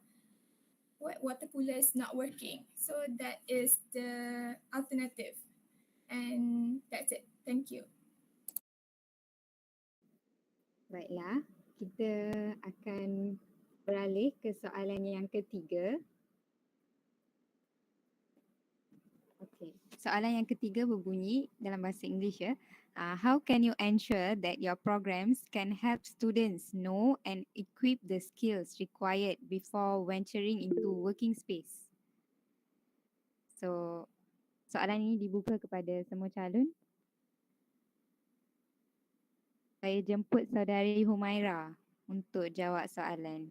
water cooler is not working. So that is the alternative. And that's it. Thank you. Baiklah, kita akan beralih ke soalan yang ketiga. Okey, soalan yang ketiga berbunyi dalam bahasa Inggeris ya. How can you ensure that your programs can help students know and equip the skills required before venturing into working space? So, soalan ini dibuka kepada semua calon. Saya jemput Saudari Humaira untuk jawab soalan.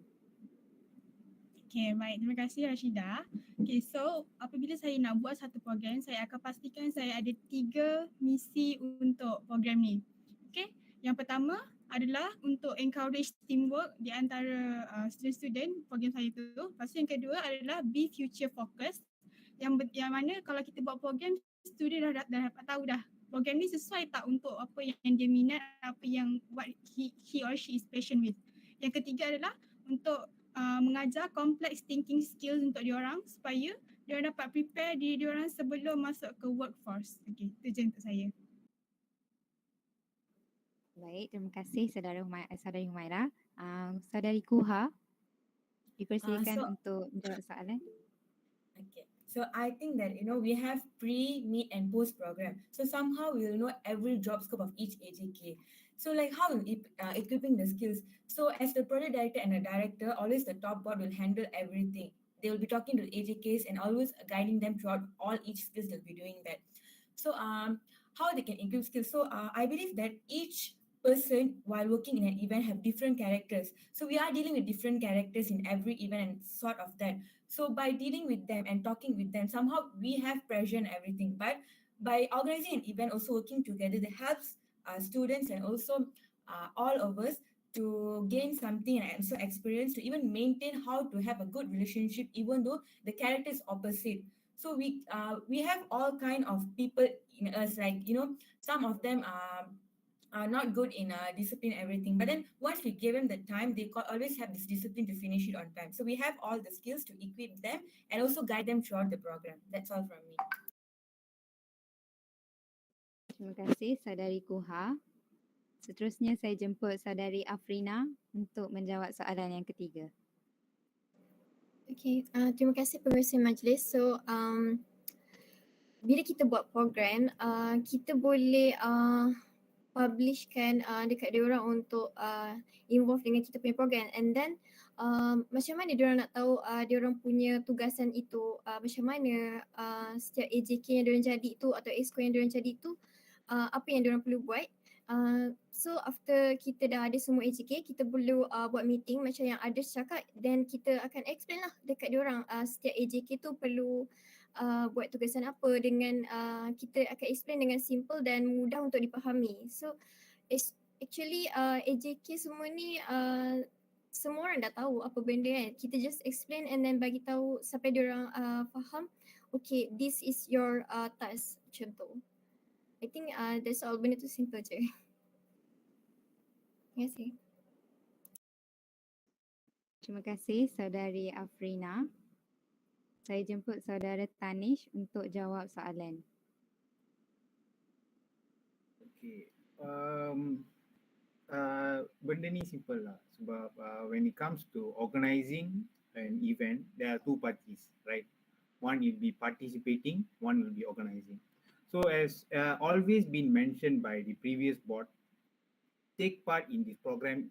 Okay, baik. Terima kasih Rashida. Okay, so apabila saya nak buat satu program, saya akan pastikan saya ada 3 misi untuk program ni. Okay, yang pertama adalah untuk encourage teamwork di antara student-student program saya tu. Lepas tu yang kedua adalah be future focused. Yang mana kalau kita buat program, student dah dapat tahu dah program ni sesuai tak untuk apa yang dia minat, apa yang what he or she is passion with. Yang ketiga adalah untuk mengajar complex thinking skills untuk diorang supaya diorang dapat prepare diri diorang sebelum masuk ke workforce. Okey, itu je untuk saya. Baik, terima kasih Saudari Humaira. Saudari Kuha, dipersilakan So untuk menjawab soalan. Okay. So I think that we have pre, mid, and post program. So somehow we will know every job scope of each AJK. So like how will equipping the skills. So as the project director and the director, always the top board will handle everything. They will be talking to the AJKs and always guiding them throughout all each skills they'll be doing that. So how they can equip skills. So I believe that each person while working in an event have different characters. So we are dealing with different characters in every event and sort of that. So by dealing with them and talking with them, somehow we have pressure and everything. But by organizing an event, also working together, that helps students and also all of us to gain something and also experience to even maintain how to have a good relationship, even though the character is opposite. So we have all kind of people in us, like some of them are not good in discipline everything, but then once we give them the time, they always have this discipline to finish it on time. So we have all the skills to equip them and also guide them throughout the program. That's all from me. Terima kasih Saudari Kuha. Seterusnya saya jemput Saudari Afrina untuk menjawab soalan yang ketiga. Okay, terima kasih pengerusi majlis. So, bila kita buat program, kita boleh publishkan dekat diorang untuk involve dengan kita punya program, and then macam mana diorang nak tahu diorang punya tugasan itu, macam mana setiap AJK yang diorang jadi tu atau exco yang diorang jadi tu, apa yang diorang perlu buat. So after kita dah ada semua AJK, kita perlu buat meeting macam yang ada cakap, then kita akan explain lah dekat diorang setiap AJK tu perlu buat tugasan apa, dengan kita akan explain dengan simple dan mudah untuk dipahami. So actually AJK semua ni semua orang dah tahu apa benda kan. Kita just explain and then bagi tahu sampai diorang faham, okay, this is your task, macam tu. I think that's all, benda tu simple je. Terima kasih. Terima kasih Saudari Afrina. Saya jemput Saudara Tanish untuk jawab soalan. Okay. Benda ni simple lah, sebab when it comes to organizing an event, there are two parties, right? One will be participating, one will be organizing. So as always been mentioned by the previous board, take part in this program,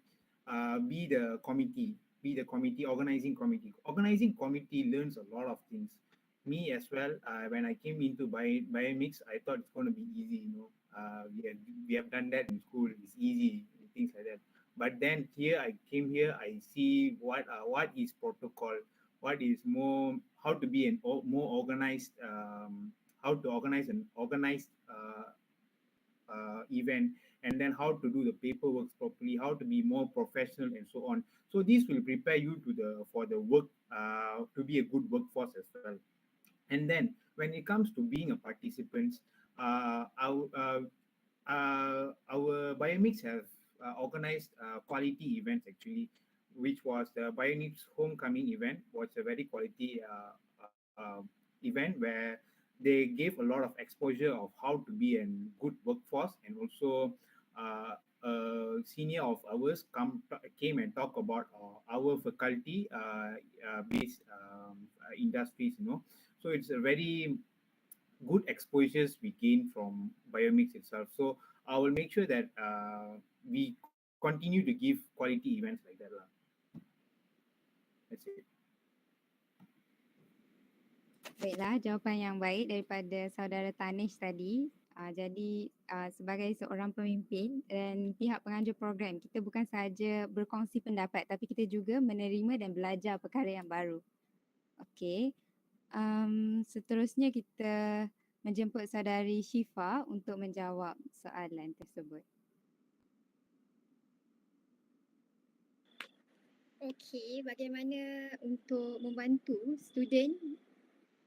be the committee, organizing committee. Organizing committee learns a lot of things. Me as well, when I came into BioMIX, I thought it's going to be easy, we have done that in school, it's easy, things like that. But then I came here, I see what is protocol, what is how to be more organized, how to organize an organized event, and then how to do the paperwork properly, how to be more professional and so on. So this will prepare you for the work, to be a good workforce as well. And then when it comes to being a participant, our BioMIX have organized quality events actually, which was the BioMIX homecoming event, was a very quality event where they gave a lot of exposure of how to be a good workforce, and also a senior of ours came and talked about our faculty based industries, So it's a very good exposures we gain from BioMIX itself. So I will make sure that we continue to give quality events like that. That's it. Baiklah, jawapan yang baik daripada Saudara Tanish tadi. Jadi sebagai seorang pemimpin dan pihak penganjur program, kita bukan sahaja berkongsi pendapat, tapi kita juga menerima dan belajar perkara yang baru. Okey. Seterusnya kita menjemput Saudari Syifa untuk menjawab soalan tersebut. Okey, bagaimana untuk membantu student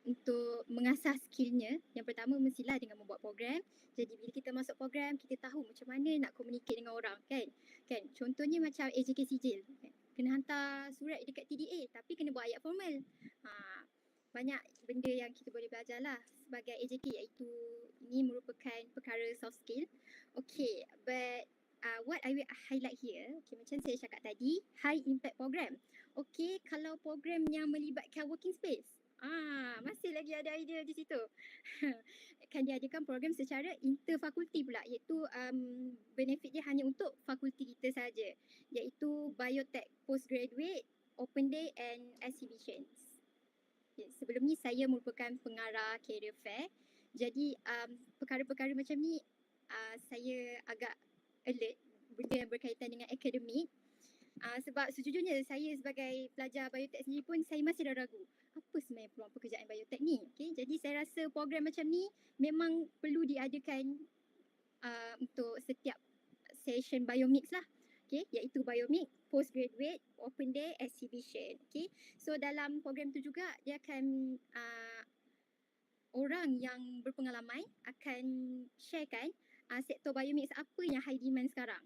untuk mengasah skillnya? Yang pertama mestilah dengan membuat program. Jadi bila kita masuk program, kita tahu macam mana nak communicate dengan orang, kan? Contohnya macam AJK sijil, kan? Kena hantar surat dekat TDA tapi kena buat ayat formal. banyak benda yang kita boleh belajar lah sebagai AJK, iaitu ini merupakan perkara soft skill. Okay, but what I will highlight here, okay, macam saya cakap tadi, high impact program. Okay, kalau program yang melibatkan working space, masih lagi ada idea di situ. Kan diadakan program secara interfakulti pula, iaitu benefit dia hanya untuk fakulti kita saja, iaitu biotech postgraduate, open day and exhibitions. Sebelum ni saya merupakan pengarah career fair. Jadi perkara-perkara macam ni saya agak alert benda yang berkaitan dengan akademik. Sebab sejujurnya saya sebagai pelajar biotech sendiri pun saya masih ragu apa sebenarnya peluang pekerjaan biotech ni. Okay, jadi saya rasa program macam ni memang perlu diadakan untuk setiap session BioMIX lah. Okay, iaitu BioMIX, postgraduate, open day, exhibition. Okay, so dalam program tu juga dia akan orang yang berpengalaman akan sharekan sektor BioMIX apa yang high demand sekarang.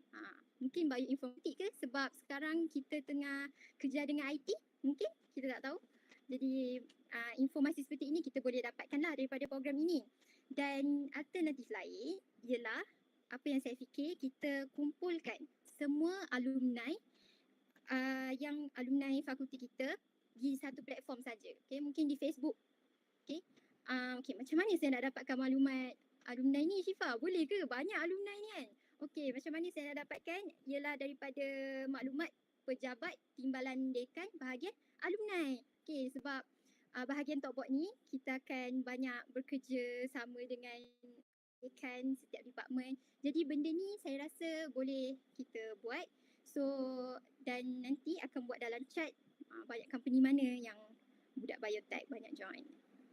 Mungkin bioinformatik ke, sebab sekarang kita tengah kerja dengan IT, mungkin kita tak tahu. Jadi informasi seperti ini kita boleh dapatkanlah daripada program ini. Dan alternatif lain ialah apa yang saya fikir, kita kumpulkan semua alumni yang alumni fakulti kita di satu platform saja. Okay, mungkin di Facebook. Okay. Okay, macam mana saya nak dapatkan maklumat alumni ni, Syifa? Boleh ke? Banyak alumni ni kan? Okay, macam mana saya nak dapatkan? Ialah daripada maklumat pejabat timbalan dekan bahagian alumni. Okay, sebab bahagian top board ni kita akan banyak bekerja sama dengan dekan setiap department. Jadi benda ni saya rasa boleh kita buat. So, dan nanti akan buat dalam chat banyak company mana yang budak biotech banyak join.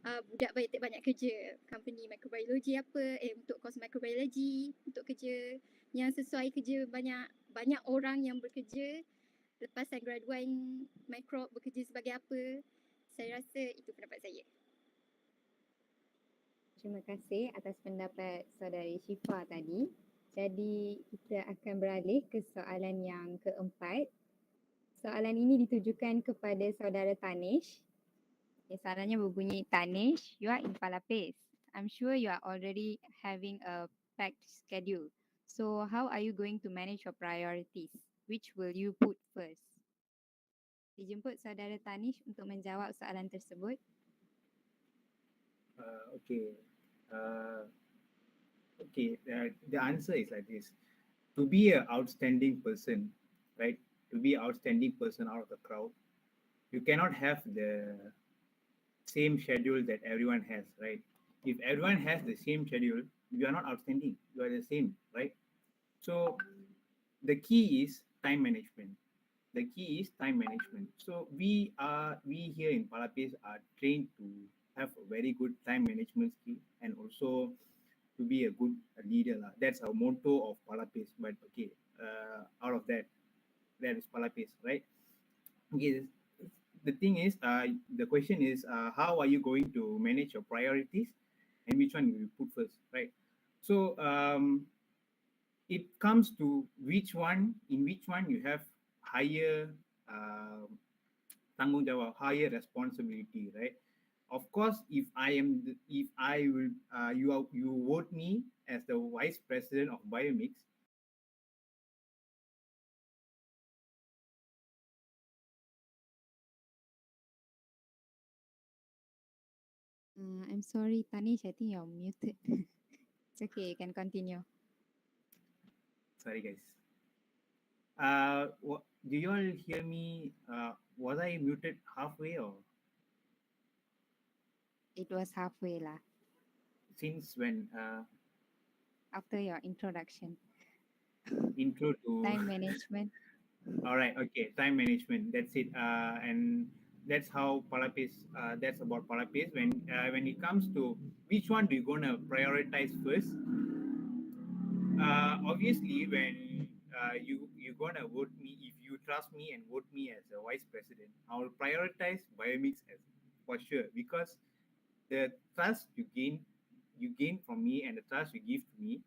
Budak biotech banyak kerja. Company microbiology apa, untuk course microbiology, untuk kerja yang sesuai kerja banyak orang yang bekerja lepasan graduan microbe bekerja sebagai apa. Saya rasa itu pendapat saya. Terima kasih atas pendapat saudari Syifa tadi. Jadi kita akan beralih ke soalan yang keempat. Soalan ini ditujukan kepada saudara Tanish. Soalannya berbunyi, Tanish, you are in Palapis. I'm sure you are already having a packed schedule. So how are you going to manage your priorities? Which will you put first? Dijemput saudara Tanish untuk menjawab soalan tersebut. The answer is like this. To be an outstanding person, right? To be an outstanding person out of the crowd, you cannot have the same schedule that everyone has, right? If everyone has the same schedule, you are not outstanding. You are the same, right? So the key is time management. The key is time management. So we here in Palapis are trained to have a very good time management skill and also to be a good leader. That's our motto of Palapis. But okay, out of that is Palapis, right? Okay. The thing is, the question is, how are you going to manage your priorities and which one you put first, right? So it comes to in which one you have higher tanggungjawab, higher responsibility, right? Of course, you vote me as the vice president of BioMIX, I'm sorry, Tanish, I think you're muted. It's okay, you can continue. Sorry, guys. Do you all hear me? Was I muted halfway or? It was halfway lah. Since when? After your introduction. Intro to time management. All right. Okay. Time management. That's it. And that's how Palapis. That's about Palapis. When it comes to which one do you gonna prioritize first? Obviously, when you're gonna vote me, if you trust me and vote me as a vice president, I will prioritize BioMIX as for sure, because the trust you gain from me and the trust you give to me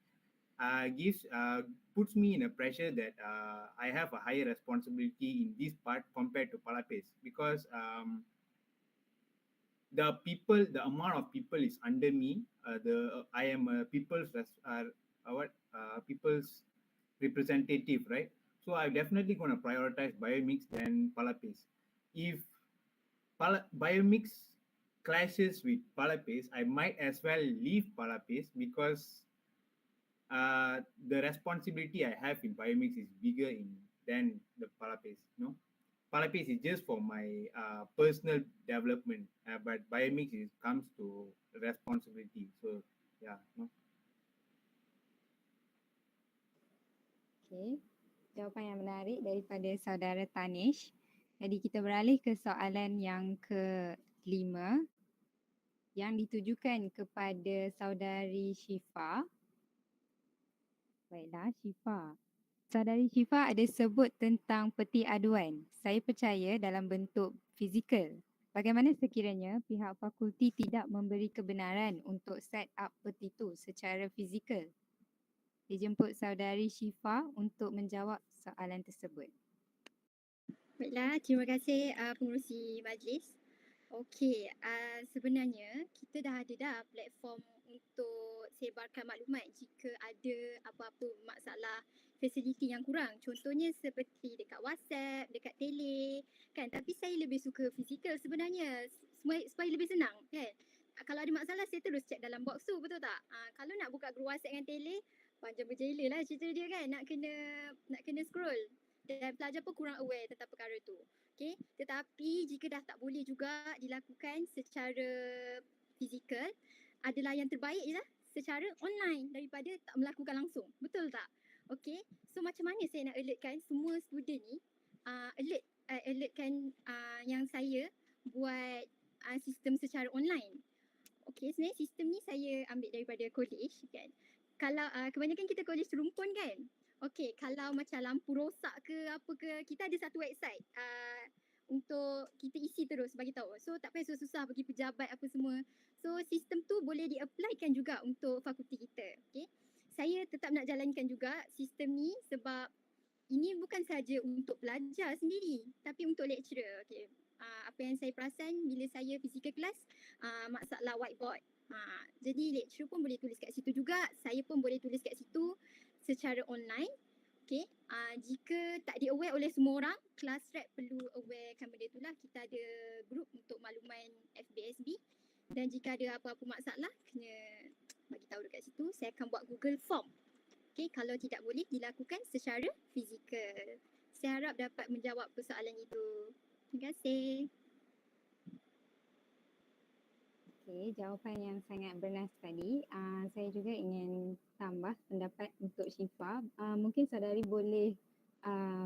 puts me in a pressure that I have a higher responsibility in this part compared to Palapis, because the amount of people is under me. I am a people's representative, right? So I'm definitely going to prioritize BioMIX than Palapes. If BioMIX clashes with Palapes, I might as well leave Palapes because the responsibility I have in BioMIX is bigger than the Palapes. Palapes is just for my personal development, but BioMIX comes to responsibility. So yeah. Okey, jawapan yang menarik daripada saudara Tanish. Jadi kita beralih ke soalan yang ke-5 yang ditujukan kepada saudari Syifa. Baiklah, Syifa. Saudari Syifa ada sebut tentang peti aduan. Saya percaya dalam bentuk fizikal. Bagaimana sekiranya pihak fakulti tidak memberi kebenaran untuk set up peti itu secara fizikal? Dijemput saudari Syifa untuk menjawab soalan tersebut. Baiklah, terima kasih pengurusi majlis. Okey, sebenarnya kita dah ada platform untuk sebarkan maklumat jika ada apa-apa masalah fasiliti yang kurang. Contohnya seperti dekat WhatsApp, dekat tele kan. Tapi saya lebih suka fizikal sebenarnya supaya lebih senang kan. Kalau ada masalah saya terus check dalam box tu, betul tak? Kalau nak buka grup WhatsApp dengan tele, panjang berjela lah cerita dia kan. Nak kena scroll. Dan pelajar pun kurang aware tentang perkara tu. Okay? Tetapi jika dah tak boleh juga dilakukan secara fizikal, adalah yang terbaik ialah secara online daripada tak melakukan langsung. Betul tak? Okay? So macam mana saya nak alertkan semua student ni alertkan yang saya buat sistem secara online. Okay, sebenarnya sistem ni saya ambil daripada college kan. Kalau kebanyakan kita college rumpun kan. Okay, kalau macam lampu rosak ke apa ke, kita ada satu website untuk kita isi terus bagi tahu. So tak payah susah-susah bagi pejabat apa semua. So sistem tu boleh di-applykan juga untuk fakulti kita. Okay. Saya tetap nak jalankan juga sistem ni sebab ini bukan saja untuk pelajar sendiri tapi untuk lecturer. Okay. Apa yang saya perasan bila saya physical class, masalah whiteboard. Jadi lecturer pun boleh tulis kat situ juga, saya pun boleh tulis kat situ secara online. Okay, jika tak di-aware oleh semua orang, class rep perlu awarekan benda tu lah. Kita ada group untuk makluman FBSB dan jika ada apa-apa masalah kena bagi tahu dekat situ. Saya akan buat Google Form. Okay, kalau tidak boleh dilakukan secara fizikal. Saya harap dapat menjawab persoalan itu. Terima kasih. Okey, jawapan yang sangat bernas tadi. Saya juga ingin tambah pendapat untuk Syifa. Mungkin saudari boleh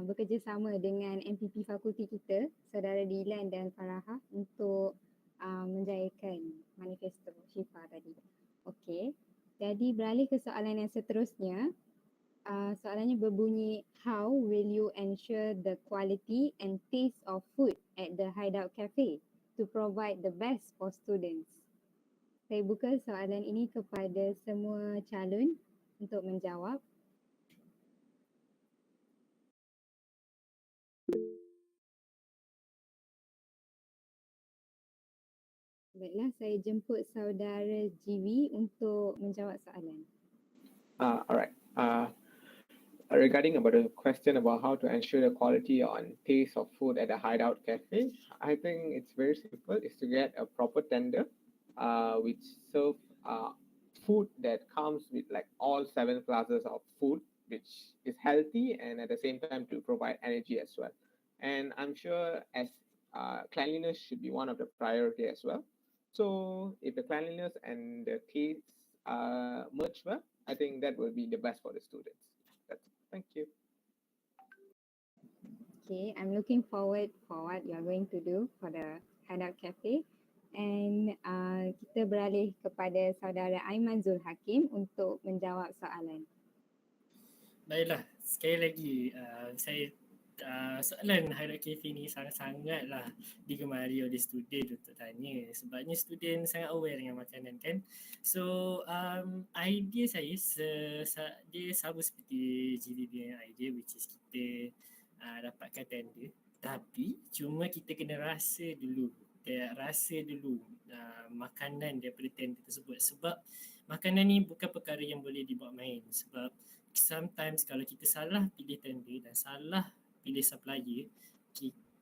bekerjasama dengan MPP fakulti kita, saudara Dilan dan Faraha untuk menjayakan manifesto Syifa tadi. Okey, jadi beralih ke soalan yang seterusnya. Soalannya berbunyi, how will you ensure the quality and taste of food at the Hideout Cafe to provide the best for students? Saya buka soalan ini kepada semua calon untuk menjawab. Baiklah, saya jemput saudara GV untuk menjawab soalan. Alright. Regarding about the question about how to ensure the quality and taste of food at a Hideout Cafe, I think it's very simple. It's to get a proper tender, which serve food that comes with like all 7 classes of food, which is healthy and at the same time to provide energy as well. And I'm sure as cleanliness should be one of the priority as well. So if the cleanliness and the taste merge well, I think that will be the best for the students. That's it. Thank you. Okay, I'm looking forward for what you are going to do for the Hideout Cafe. And kita beralih kepada saudara Aiman Zul Hakim untuk menjawab soalan. Baiklah, sekali lagi saya soalan Hideout Cafe ni sangat-sangatlah digemari oleh student untuk tanya. Sebabnya student sangat aware dengan makanan kan. So idea saya dia sama seperti GVB yang idea, which is kita dapatkan tender. Tapi cuma kita kena rasa dulu kita rasa dulu makanan daripada tender tersebut, sebab makanan ni bukan perkara yang boleh dibuat main. Sebab sometimes kalau kita salah pilih tender dan salah pilih supplier,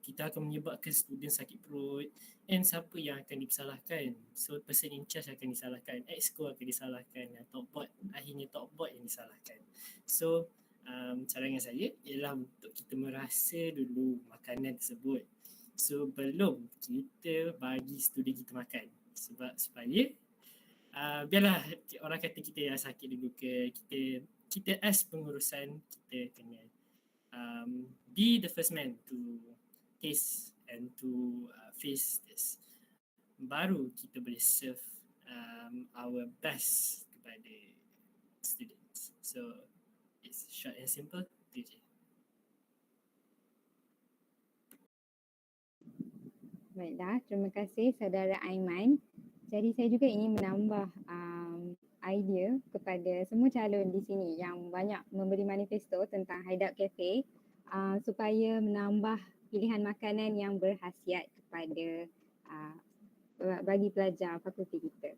kita akan menyebabkan student sakit perut, and siapa yang akan disalahkan? So person in charge akan disalahkan, exco akan disalahkan, top board, akhirnya top board yang disalahkan. So cadangan saya ialah untuk kita merasa dulu makanan tersebut sebelum kita bagi student kita makan, sebab supaya biarlah orang kata kita yang sakit dulu ke, kita as pengurusan kita kena be the first man to taste and to face this, baru kita boleh serve our best kepada students. So it's short and simple, tu je. Baiklah, terima kasih saudara Aiman. Jadi saya juga ingin menambah idea kepada semua calon di sini yang banyak memberi manifesto tentang Hideout Cafe supaya menambah pilihan makanan yang berkhasiat kepada bagi pelajar fakulti kita.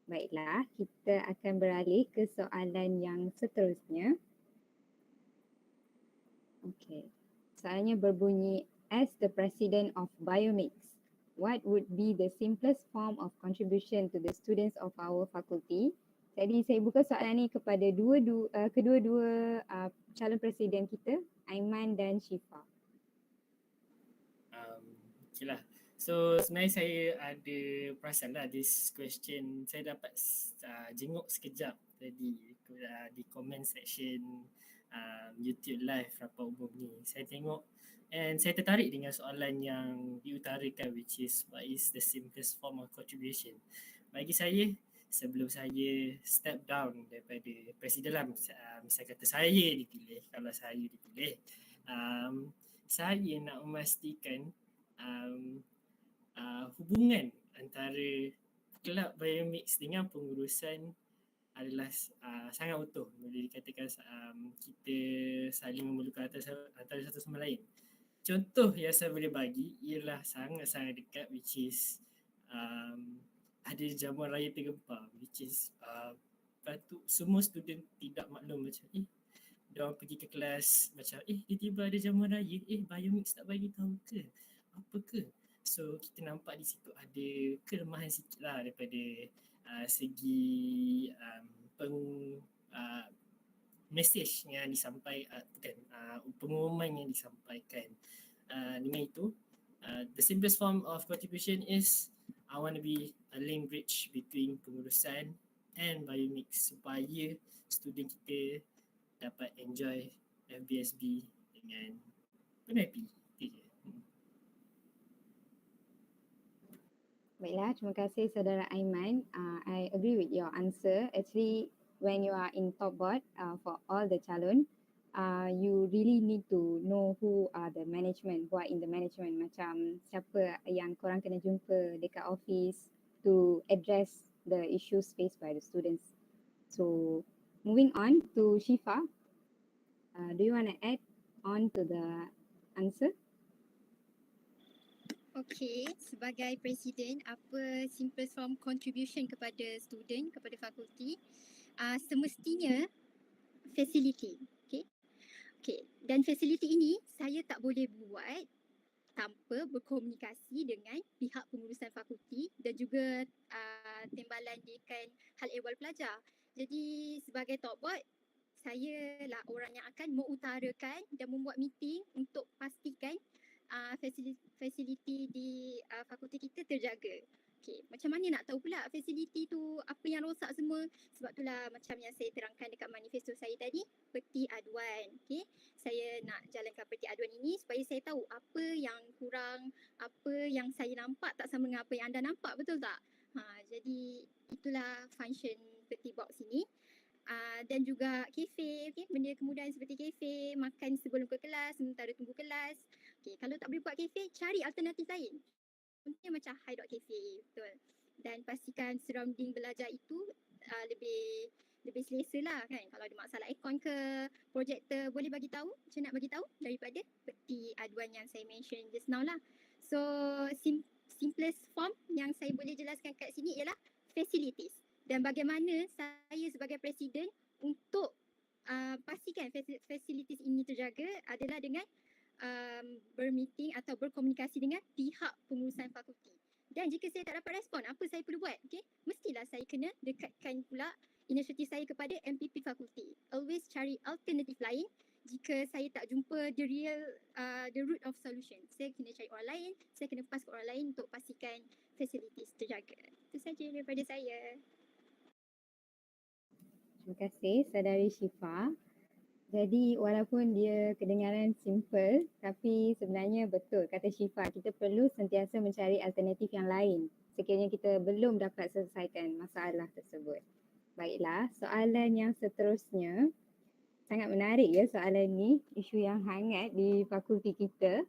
Baiklah, kita akan beralih ke soalan yang seterusnya. Okey. Soalannya berbunyi, as the president of BioMIX, what would be the simplest form of contribution to the students of our faculty? Jadi saya buka soalan ni kepada kedua-dua calon presiden kita, Aiman dan Syifa. Okay lah. So sebenarnya saya ada perasan lah this question. Saya dapat jenguk sekejap tadi di comment section YouTube live Rapat Umum ni. Saya tengok and saya tertarik dengan soalan yang diutarakan, which is what is the simplest form of contribution. Bagi saya, sebelum saya step down daripada presiden lah, misal kata saya dipilih, kalau saya dipilih, saya nak memastikan hubungan antara kelab BioMIX dengan pengurusan adalah sangat utuh. Boleh dikatakan kita saling memerlukan antara satu sama lain. Contoh yang saya boleh bagi ialah sangat-sangat dekat, which is ada jamuan raya tergempar, which is patut semua student tidak maklum macam diorang pergi ke kelas macam tiba-tiba ada jamuan raya, BioMIX tak bagi tahu ke? Apa ke? So kita nampak di situ ada kelemahan sikit lah daripada segi message yang disampaikan, pengumuman yang disampaikan. Dengan itu, the simplest form of contribution is I want to be a link bridge between pengurusan and BioMIX supaya student kita dapat enjoy FBSB dengan penuh happy. Baiklah, terima kasih saudara Aiman. I agree with your answer. Actually, when you are in top board for all the calon, you really need to know who are the management, who are in the management. Macam siapa yang korang kena jumpa dekat office to address the issues faced by the students. So, moving on to Syifa. Do you want to add on to the answer? Okay, sebagai presiden, apa simplest form contribution kepada student, kepada fakulti? Semestinya facility. Okay. Dan facility ini saya tak boleh buat tanpa berkomunikasi dengan pihak pengurusan fakulti dan juga timbalan dekan hal ehwal pelajar. Jadi sebagai top board, saya lah orang yang akan mengutarakan dan membuat meeting untuk pastikan fasiliti di fakulti kita terjaga. Okay, macam mana nak tahu pula fasiliti tu apa yang rosak semua? Sebab itulah macam yang saya terangkan dekat manifesto saya tadi, peti aduan. Okay, saya nak jalankan peti aduan ini supaya saya tahu apa yang kurang, apa yang saya nampak tak sama dengan apa yang anda nampak, betul tak? Jadi itulah function peti box ini. Dan juga kafe, okay? Benda kemudahan seperti kafe, makan sebelum ke kelas, sementara tunggu kelas. Okay, kalau tak boleh buat kafe, cari alternatif lain. Contohnya macam Hideout Cafe, betul. Dan pastikan surrounding belajar itu lebih selesa lah kan. Kalau ada masalah aircon ke, projektor, boleh bagi tahu, macam nak bagi tahu daripada peti aduan yang saya mention just now lah. So simplest form yang saya boleh jelaskan kat sini ialah facilities. Dan bagaimana saya sebagai presiden untuk pastikan facilities ini terjaga adalah dengan bermeeting atau berkomunikasi dengan pihak pengurusan fakulti. Dan jika saya tak dapat respon, apa saya perlu buat? Okay? Mestilah saya kena dekatkan pula inisiatif saya kepada MPP fakulti. Always cari alternatif lain jika saya tak jumpa the root of solution. Saya kena cari orang lain, saya kena pass ke orang lain untuk pastikan facilities terjaga. Itu saja daripada saya. Terima kasih Saudari Syifa. Jadi walaupun dia kedengaran simple tapi sebenarnya betul kata Syifa, kita perlu sentiasa mencari alternatif yang lain sekiranya kita belum dapat selesaikan masalah tersebut. Baiklah, soalan yang seterusnya sangat menarik ya soalan ni, isu yang hangat di fakulti kita.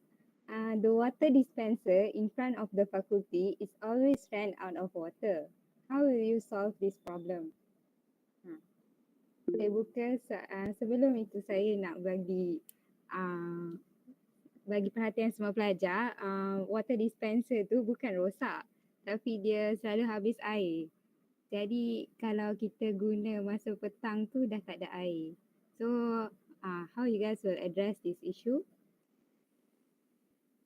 The water dispenser in front of the faculty is always ran out of water. How will you solve this problem? Saya buka sebelum itu saya nak bagi perhatian semua pelajar, water dispenser tu bukan rosak tapi dia selalu habis air. Jadi kalau kita guna masa petang tu dah tak ada air. So how you guys will address this issue?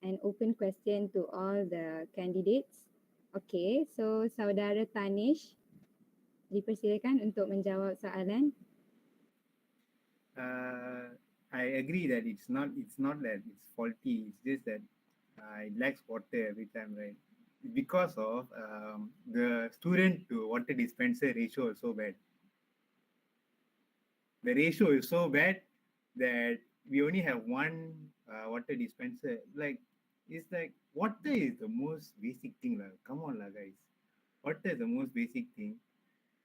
An open question to all the candidates. Okay, so Saudara Tanish dipersilakan untuk menjawab soalan. I agree that it's not that it's faulty. It's just that it lacks water every time, right? Because of the student to water dispenser ratio is so bad. The ratio is so bad that we only have one water dispenser. It's like water is the most basic thing, lah. Come on, lah, guys. Water is the most basic thing.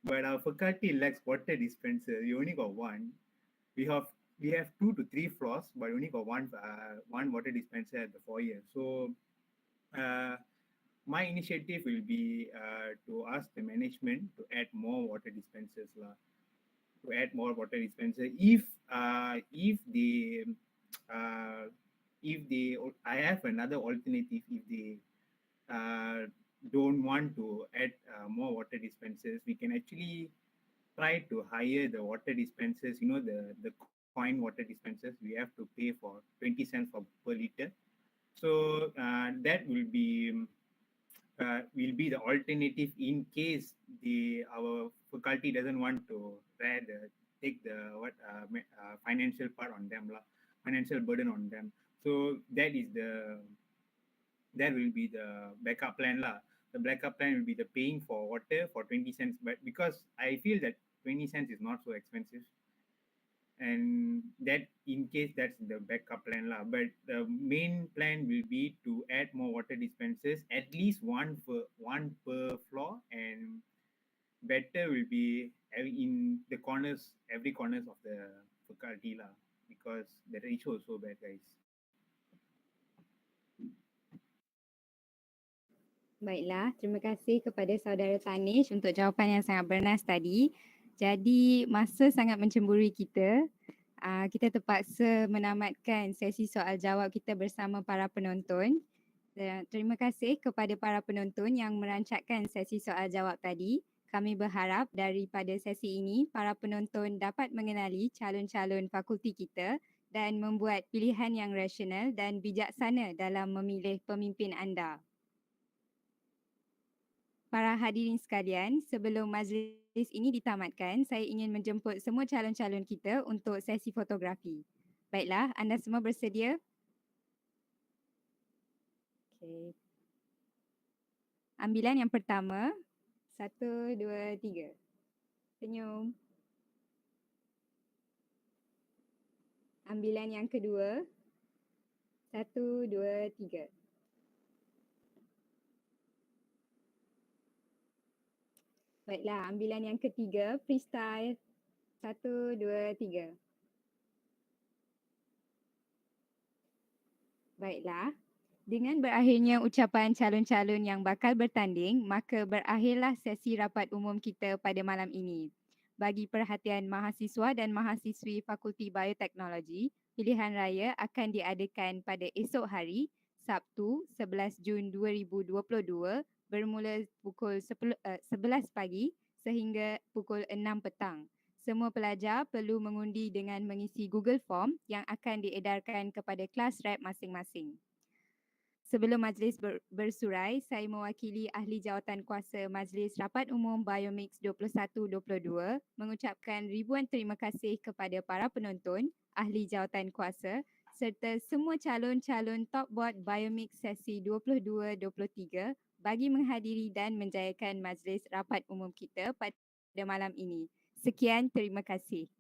But our faculty lacks water dispenser. We only got one. We have 2 to 3 floors, but only got one water dispenser at the foyer. So my initiative will be to ask the management to add more water dispensers lah. To add more water dispensers. If they I have another alternative. If they don't want to add more water dispensers, we can actually try to hire the water dispensers, you know, the coin water dispensers. We have to pay for 20 cents per liter. So that will be the alternative in case our faculty doesn't want to take the financial part on them, financial burden on them. So that will be the backup plan lah. The backup plan will be the paying for water for 20 cents, but because I feel that 20 cents is not so expensive, and that in case that's the backup plan lah. But the main plan will be to add more water dispensers, at least one per floor, and better will be in the corners, every corners of the faculty lah, because the ratio is so bad, guys. Baiklah, terima kasih kepada Saudara Tanish untuk jawapan yang sangat bernas tadi. Jadi masa sangat mencemburi kita. Kita terpaksa menamatkan sesi soal jawab kita bersama para penonton. Terima kasih kepada para penonton yang merancangkan sesi soal jawab tadi. Kami berharap daripada sesi ini, para penonton dapat mengenali calon-calon fakulti kita dan membuat pilihan yang rasional dan bijaksana dalam memilih pemimpin anda. Para hadirin sekalian, sebelum majlis ini ditamatkan, saya ingin menjemput semua calon-calon kita untuk sesi fotografi. Baiklah, anda semua bersedia? Okey. Ambilan yang pertama, 1, 2, 3. Senyum. Ambilan yang kedua, 1, 2, 3. Baiklah, ambilan yang ketiga, freestyle. 1, 2, 3. Baiklah, dengan berakhirnya ucapan calon-calon yang bakal bertanding, maka berakhirlah sesi rapat umum kita pada malam ini. Bagi perhatian mahasiswa dan mahasiswi Fakulti Biotechnology, pilihan raya akan diadakan pada esok hari, Sabtu 11 Jun 2022 bermula pukul 11 pagi sehingga pukul 6 petang. Semua pelajar perlu mengundi dengan mengisi Google Form yang akan diedarkan kepada kelas rep masing-masing. Sebelum majlis bersurai, saya mewakili Ahli Jawatan Kuasa Majlis Rapat Umum BioMIX 21-22 mengucapkan ribuan terima kasih kepada para penonton, Ahli Jawatan Kuasa serta semua calon-calon top board BioMIX sesi 22-23 bagi menghadiri dan menjayakan majlis rapat umum kita pada malam ini. Sekian, terima kasih.